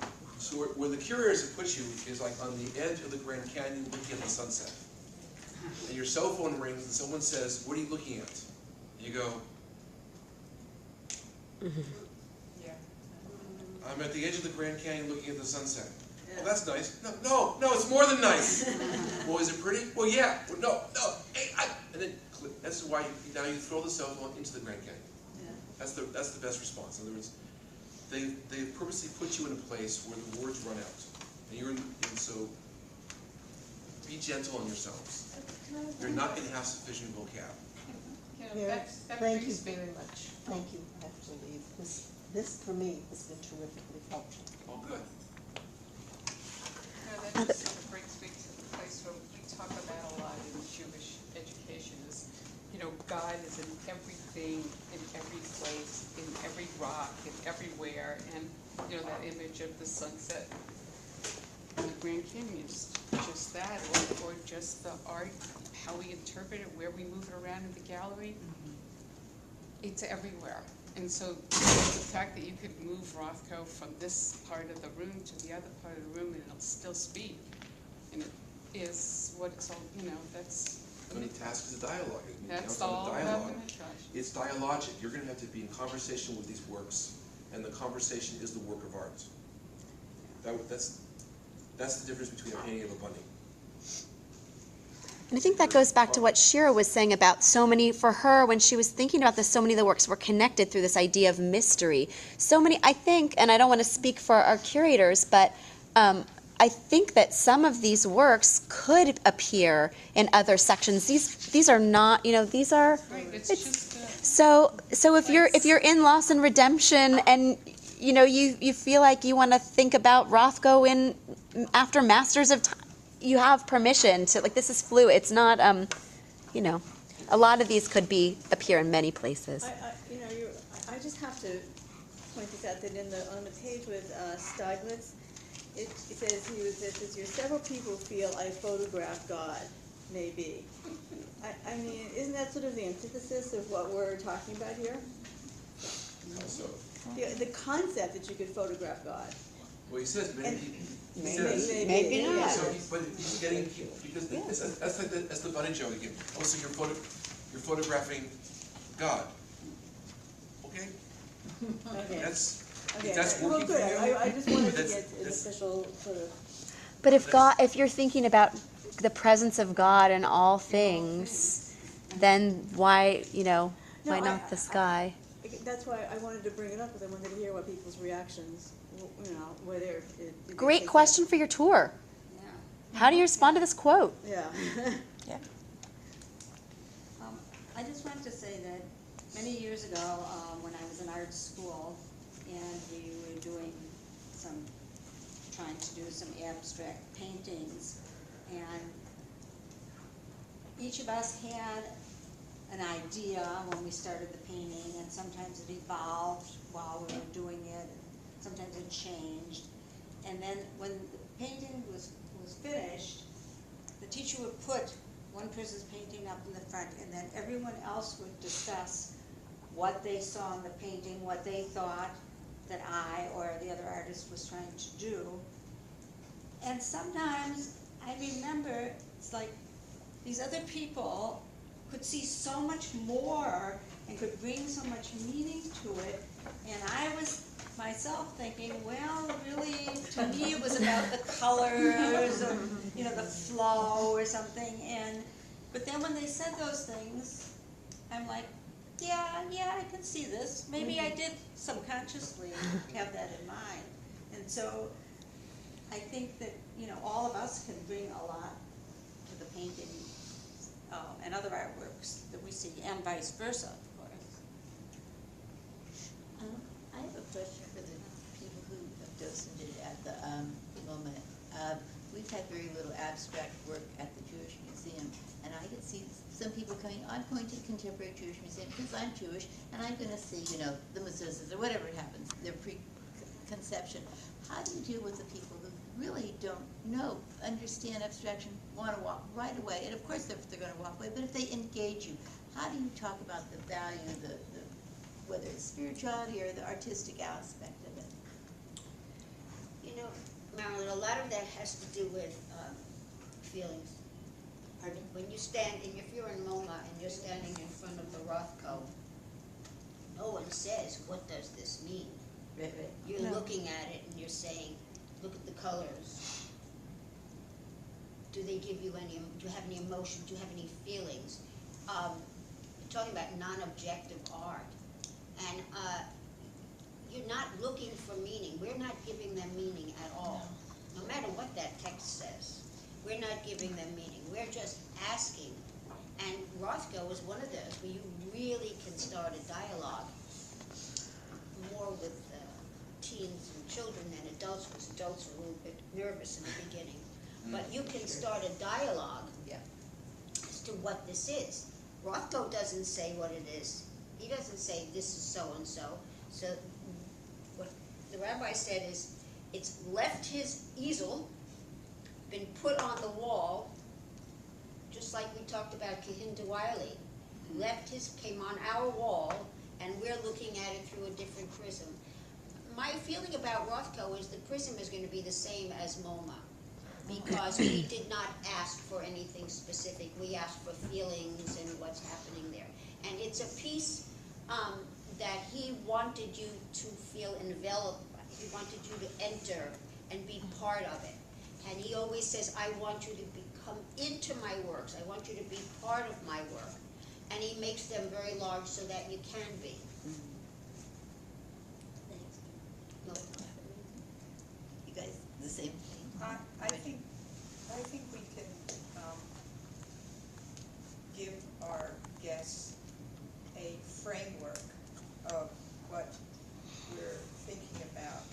So where the curators have put you is like on the edge of the Grand Canyon looking at the sunset. And your cell phone rings and someone says, "What are you looking at?" You go, Yeah. "I'm at the edge of the Grand Canyon looking at the sunset." Well, that's nice. No, it's more than nice. Well, is it pretty? Well, yeah. Well, no. Hey, and then click. That's why now you throw the cell phone into the Grand Canyon. Yeah. That's the best response. In other words, they purposely put you in a place where the words run out, and so be gentle on yourselves. You're not going to have sufficient vocab. That Thank you brings me. very much. Thank you. I have to leave. This for me has been terrifically helpful. Oh, good. That just sort of brings me to the place where we talk about a lot in Jewish education is, God is in everything, in every place, in every rock, in everywhere, and, that image of the sunset and the Grand Canyon is just that, or just the art, how we interpret it, where we move it around in the gallery. It's everywhere. And so the fact that you could move Rothko from this part of the room to the other part of the room and it'll still speak, and it is what it's all, that's... I mean, task is a dialogue. That's all about the midrash. It's dialogic. You're going to have to be in conversation with these works, and the conversation is the work of art. That's the difference between a painting of a bunny. And I think that goes back to what Shira was saying about so many, for her, when she was thinking about this, so many of the works were connected through this idea of mystery. So many, I think, and I don't want to speak for our curators, but I think that some of these works could appear in other sections. These are not, these are. Right, it's just so if you're in Loss and Redemption and you feel like you want to think about Rothko in after Masters of Time, you have permission to, this is fluid. It's not a lot of these could appear in many places. I just have to point this out that on the page with Stieglitz, it says several people feel I photographed God, maybe. I mean, isn't that sort of the antithesis of what we're talking about here? So, The concept that you could photograph God. well, he says maybe. Maybe not. So but he's getting, because that's the bunny joke again. Oh, so you're photographing God. Okay. Okay. That's working for you. I just wanted to get an official sort of. But if you're thinking about the presence of God in all things, then why not the sky? That's why I wanted to bring it up, because I wanted to hear what people's reactions, whether. Great question for your tour. How do you respond to this quote? Yeah. Yeah. I just wanted to say that many years ago, when I was in art school, and we were trying to do some abstract paintings, and each of us had an idea when we started the painting, and sometimes it evolved while we were doing it, sometimes it changed. And then when the painting was finished, the teacher would put one person's painting up in the front, and then everyone else would discuss what they saw in the painting, what they thought that I or the other artist was trying to do. And sometimes I remember it's like these other people could see so much more and could bring so much meaning to it, and I was myself thinking, well, really, to me it was about the colors or, the flow or something, but then when they said those things, I'm like, yeah, I can see this. Maybe I did subconsciously have that in mind. And so I think that, all of us can bring a lot to the painting and other artworks that we see, and vice versa, of course. I have a question for the people who have docented at the moment. We've had very little abstract work at the Jewish Museum, and I could see some people coming, I'm going to the Contemporary Jewish Museum because I'm Jewish, and I'm going to see, the mezuzahs or whatever it happens, their preconception. How do you deal with the people who really don't understand abstraction, want to walk right away, and of course they're going to walk away, but if they engage you, how do you talk about the value, whether it's spirituality or the artistic aspect of it? lot of that has to do with feelings. Pardon? When you stand, and if you're in MoMA and you're standing in front of the Rothko, no one says, what does this mean? Right. You're No. looking at it and you're saying, look at the colors. Do they give you any, do you have any emotion, do you have any feelings? You're talking about non-objective art. And you're not looking for meaning. We're not giving them meaning at all. No matter what that text says. We're not giving them meaning. We're just asking. And Rothko is one of those where you really can start a dialogue more with teens and children than adults, because adults are a little bit nervous in the beginning. But you can start a dialogue as to what this is. Rothko doesn't say what it is. He doesn't say this is so-and-so. So what the rabbi said is, it's left his easel, been put on the wall, just like we talked about Kahinda Wiley. Came on our wall, and we're looking at it through a different prism. My feeling about Rothko is the prism is going to be the same as MoMA, because we did not ask for anything specific. We asked for feelings and what's happening there. And it's a piece that he wanted you to feel enveloped by. He wanted you to enter and be part of it. And he always says, I want you to come into my works. I want you to be part of my work. And he makes them very large so that you can be. No. You guys, the same thing? I think we can give our guests a framework of what we're thinking about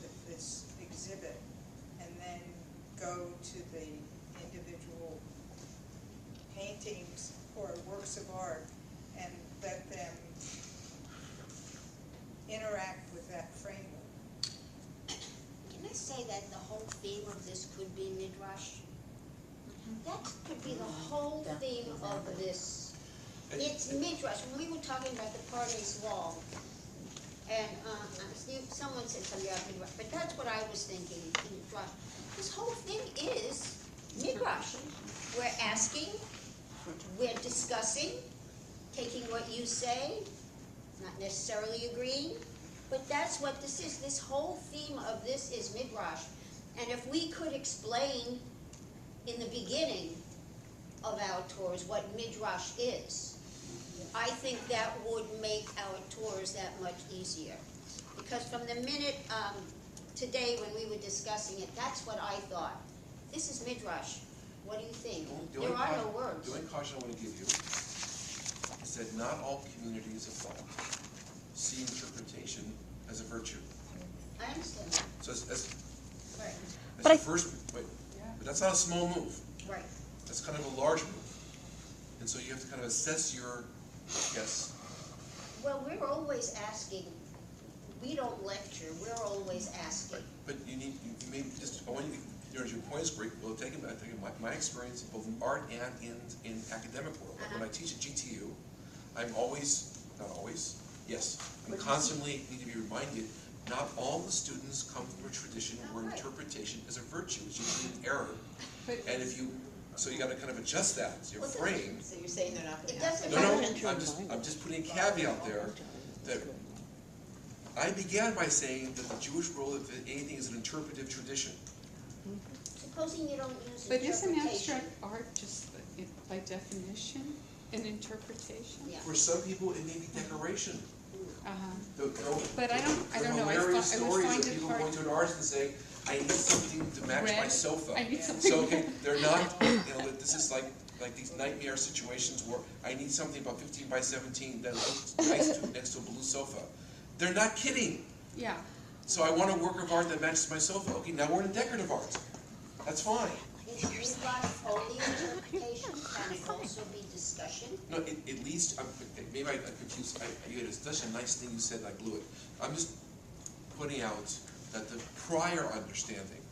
with this exhibit, and then go to the individual paintings or works of art and let them interact with that framework. Can I say that the whole theme of this could be Midrash? That could be the whole theme of this. It's Midrash. When we were talking about the Pardes wall, and someone said something about Midrash, but that's what I was thinking, Midrash. This whole thing is Midrash. We're asking, we're discussing, taking what you say, not necessarily agreeing, but that's what this is. This whole theme of this is Midrash. And if we could explain in the beginning of our tours what Midrash is, I think that would make our tours that much easier. Because from the minute today when we were discussing it, that's what I thought. This is Midrash. What do you think? There are no words. The only caution I want to give you is that not all communities of thought see interpretation as a virtue. I understand that. So Right. as the first, but that's not a small move. Right. That's kind of a large move. And so you have to kind of assess your, yes. Well, we're always asking. We don't lecture. We're always asking. But you may just, I want you to, your point is great. Well, taking my experience both in art and in academic world. Like when I teach at GTU, I'm always, not always, yes, I'm constantly need to be reminded, not all the students come from a tradition where interpretation is a virtue. It's usually an error. And if you, so you got to kind of adjust that, your frame. So you're saying they're not going to have I'm just putting a caveat there that I began by saying that the Jewish world, if anything, is an interpretive tradition. Supposing you don't use But isn't interpretation. abstract art just by definition an interpretation? Yeah. For some people, it may be decoration. But I don't know. I Hilarious would stories find of it people hard going to an artist and saying, I need something to match my Red. sofa. I need something. So, okay, they're not, this is like these nightmare situations where I need something about 15 by 17 that looks nice next to a blue sofa. They're not kidding. Yeah. So I want a work of art that matches my sofa. Okay, now we're in decorative art. That's fine. Is Midrash only interpretation? Can it also be discussion? No, at least, maybe I confused, you had such a nice thing you said, I blew it. I'm just putting out that the prior understanding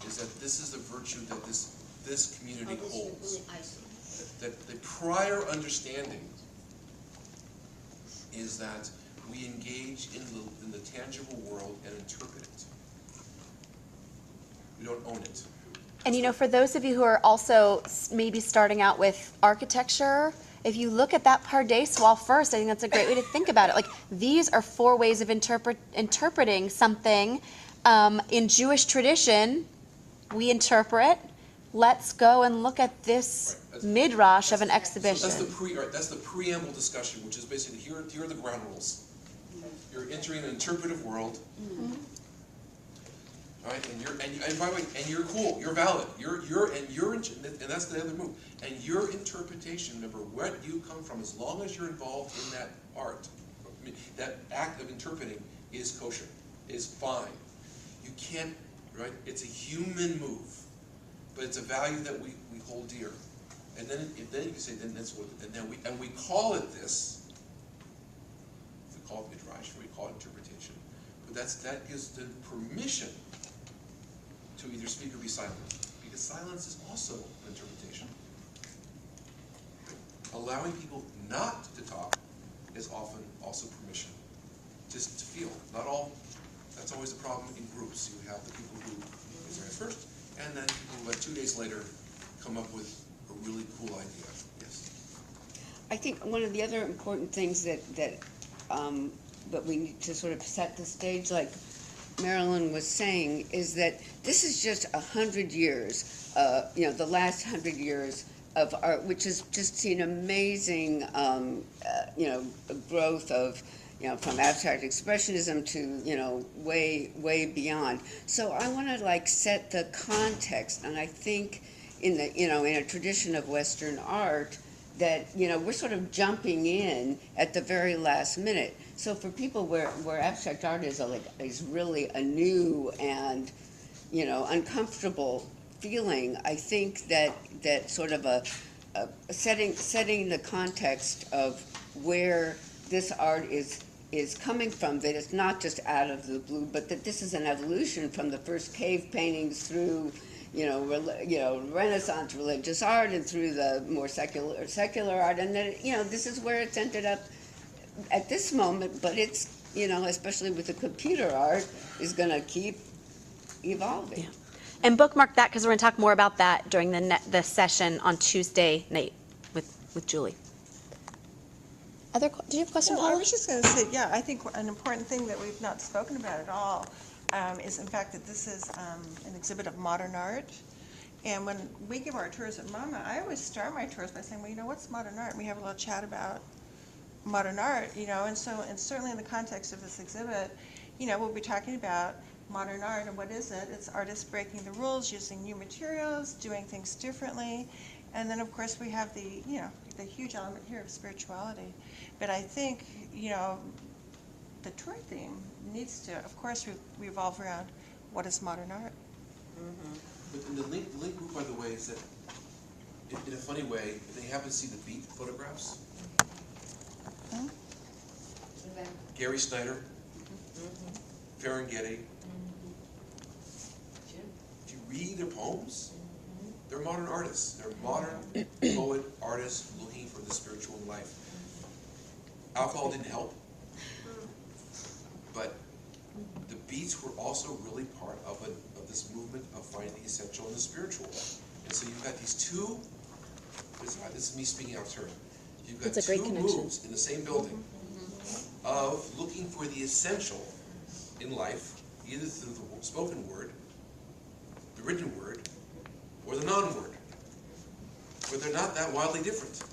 is that this is the virtue that this community holds. I see. That the prior understanding is that we engage in the tangible world and interpret it. don't own it. And you know, for those of you who are also maybe starting out with architecture, if you look at that Pardes wall first, I think that's a great way to think about it. Like, these are 4 ways of interpreting something. In Jewish tradition, we interpret. Let's go and look at this midrash of an exhibition. So that's the preamble discussion, which is basically here are the ground rules. You're entering an interpretive world. Right, and by the way, and you're cool, you're valid, and that's the other move. And your interpretation, remember, where you come from, as long as you're involved in that art, that act of interpreting is kosher, is fine. You can't, right? It's a human move, but it's a value that we hold dear. And then you can say, then that's what, and we call it this. We call it midrash, or we call it interpretation. But that gives the permission to either speak or be silent, because silence is also an interpretation. Allowing people not to talk is often also permission, just to feel. Not all. That's always the problem in groups. You have the people who raise their hands first, and then people who, like 2 days later, come up with a really cool idea. Yes. I think one of the other important things that we need to sort of set the stage, like Marilyn was saying, is that this is just 100 years, the last 100 years of art, which has just seen amazing, growth of, from abstract expressionism to, way beyond. So I want to set the context, and I think in a tradition of Western art, that we're sort of jumping in at the very last minute. So for people where abstract art is really a new and uncomfortable feeling, I think that sort of a setting the context of where this art is coming from, that it's not just out of the blue, but that this is an evolution from the first cave paintings through Renaissance religious art and through the more secular art, and that this is where it's ended up at this moment. But it's especially with the computer art, is going to keep evolving. Yeah. And bookmark that, because we're going to talk more about that during the session on Tuesday night with Julie. Do you have a question? No, I was just going to say, I think an important thing that we've not spoken about at all is, in fact, that this is an exhibit of modern art. And when we give our tours at MoMA, I always start my tours by saying, well, what's modern art? And we have a little chat about modern art, and certainly in the context of this exhibit, we'll be talking about modern art, and what is it? It's artists breaking the rules, using new materials, doing things differently. And then, of course, we have the huge element here of spirituality. But I think, the tour theme needs to, of course, revolve around what is modern art. Mm-hmm. But the link group, by the way, is that, in a funny way, if they happen to see the beat photographs, Gary Snyder, Ferengeti, if you read their poems, they're modern artists. They're modern poet artists looking for the spiritual in life. Alcohol didn't help, but the beats were also really part of this movement of finding the essential and the spiritual. And so you've got these two, this is me speaking out of turn, you've got two moves in the same building of looking for the essential in life, either through the spoken word, the written word, or the non-word, but they're not that wildly different.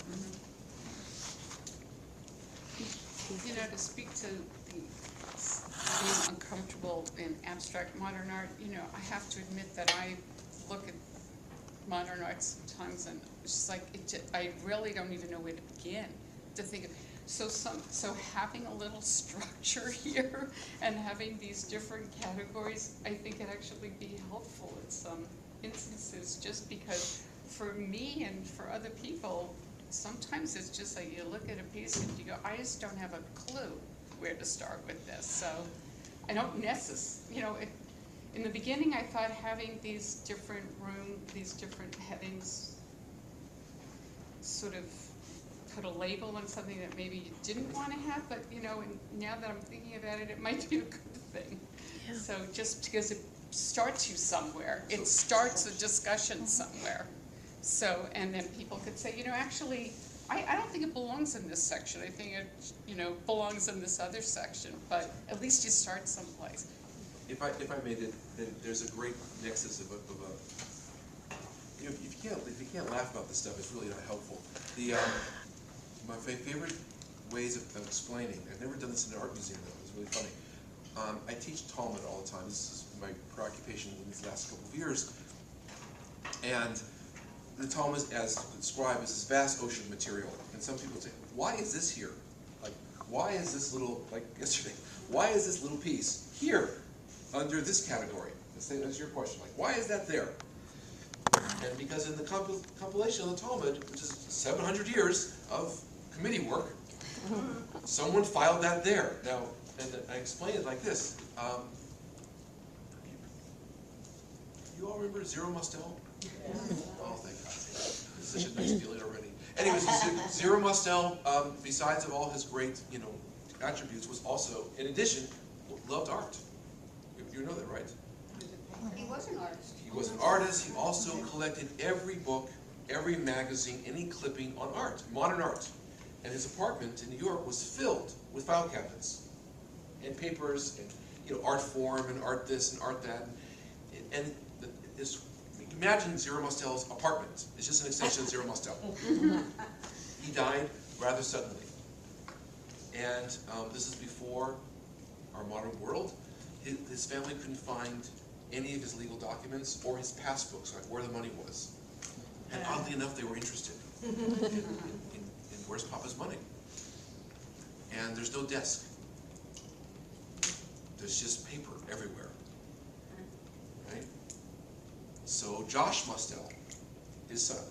To speak to being uncomfortable in abstract modern art, I have to admit that I look at modern art sometimes and it's just like, I really don't even know where to begin to think of. So having a little structure here and having these different categories, I think it actually be helpful in some instances, just because for me and for other people, sometimes it's just like you look at a piece and you go, I just don't have a clue where to start with this. So I don't necessarily, in the beginning I thought having these different headings sort of put a label on something that maybe you didn't want to have, but and now that I'm thinking about it, it might be a good thing. Yeah. So just because starts you somewhere. It starts a discussion somewhere. So, and then people could say, actually, I don't think it belongs in this section. I think it, belongs in this other section. But at least you start someplace. If I may, there's a great nexus of if you can't laugh about this stuff, it's really not helpful. My favorite ways of explaining, I've never done this in an art museum though, it's really funny. I teach Talmud all the time. This is my preoccupation in these last couple of years. And the Talmud, as described, is this vast ocean of material. And some people say, why is this here? Like, why is this little, like yesterday, why is this little piece here under this category? That's your question. Like, why is that there? And because in the compilation of the Talmud, which is 700 years of committee work, someone filed that there. Now, and I explain it like this. You all remember Zero Mustel? Yeah. Oh, thank God. This is such a nice feeling already. Anyways, Zero Mustel, besides of all his great, attributes, was also, in addition, loved art. You know that, right? He was an artist. He was an artist. He also collected every book, every magazine, any clipping on art, modern art. And his apartment in New York was filled with file cabinets and papers and art form and art this and art that. And imagine Zero Mustel's apartment. It's just an extension of Zero Mustel. He died rather suddenly. And this is before our modern world. His family couldn't find any of his legal documents or his passbooks, like where the money was. And oddly enough, they were interested in where's Papa's money. And there's no desk. There's just paper everywhere. Right? So Josh Mustel, his son,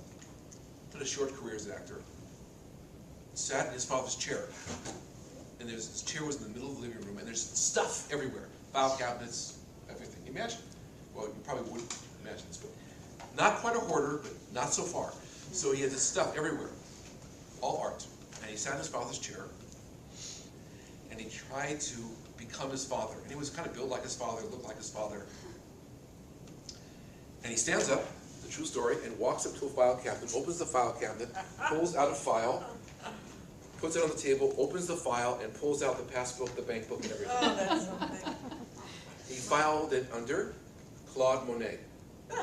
had a short career as an actor, sat in his father's chair. And his chair was in the middle of the living room, and there's stuff everywhere. File cabinets, everything. Imagine. Well, you probably wouldn't imagine this, but not quite a hoarder, but not so far. So he had this stuff everywhere, all art. And he sat in his father's chair, and he tried to become his father. And he was kind of built like his father, looked like his father. And he stands up, the true story, and walks up to a file cabinet, opens the file cabinet, pulls out a file, puts it on the table, opens the file, and pulls out the passbook, the bank book, and everything. Oh, that's something. He filed it under Claude Monet. Now,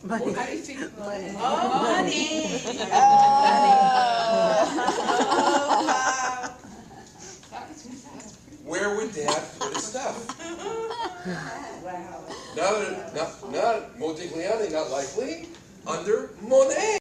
how do you think? Money. Where would Dad put his stuff? Wow. Not Modigliani, not likely. Under Monet.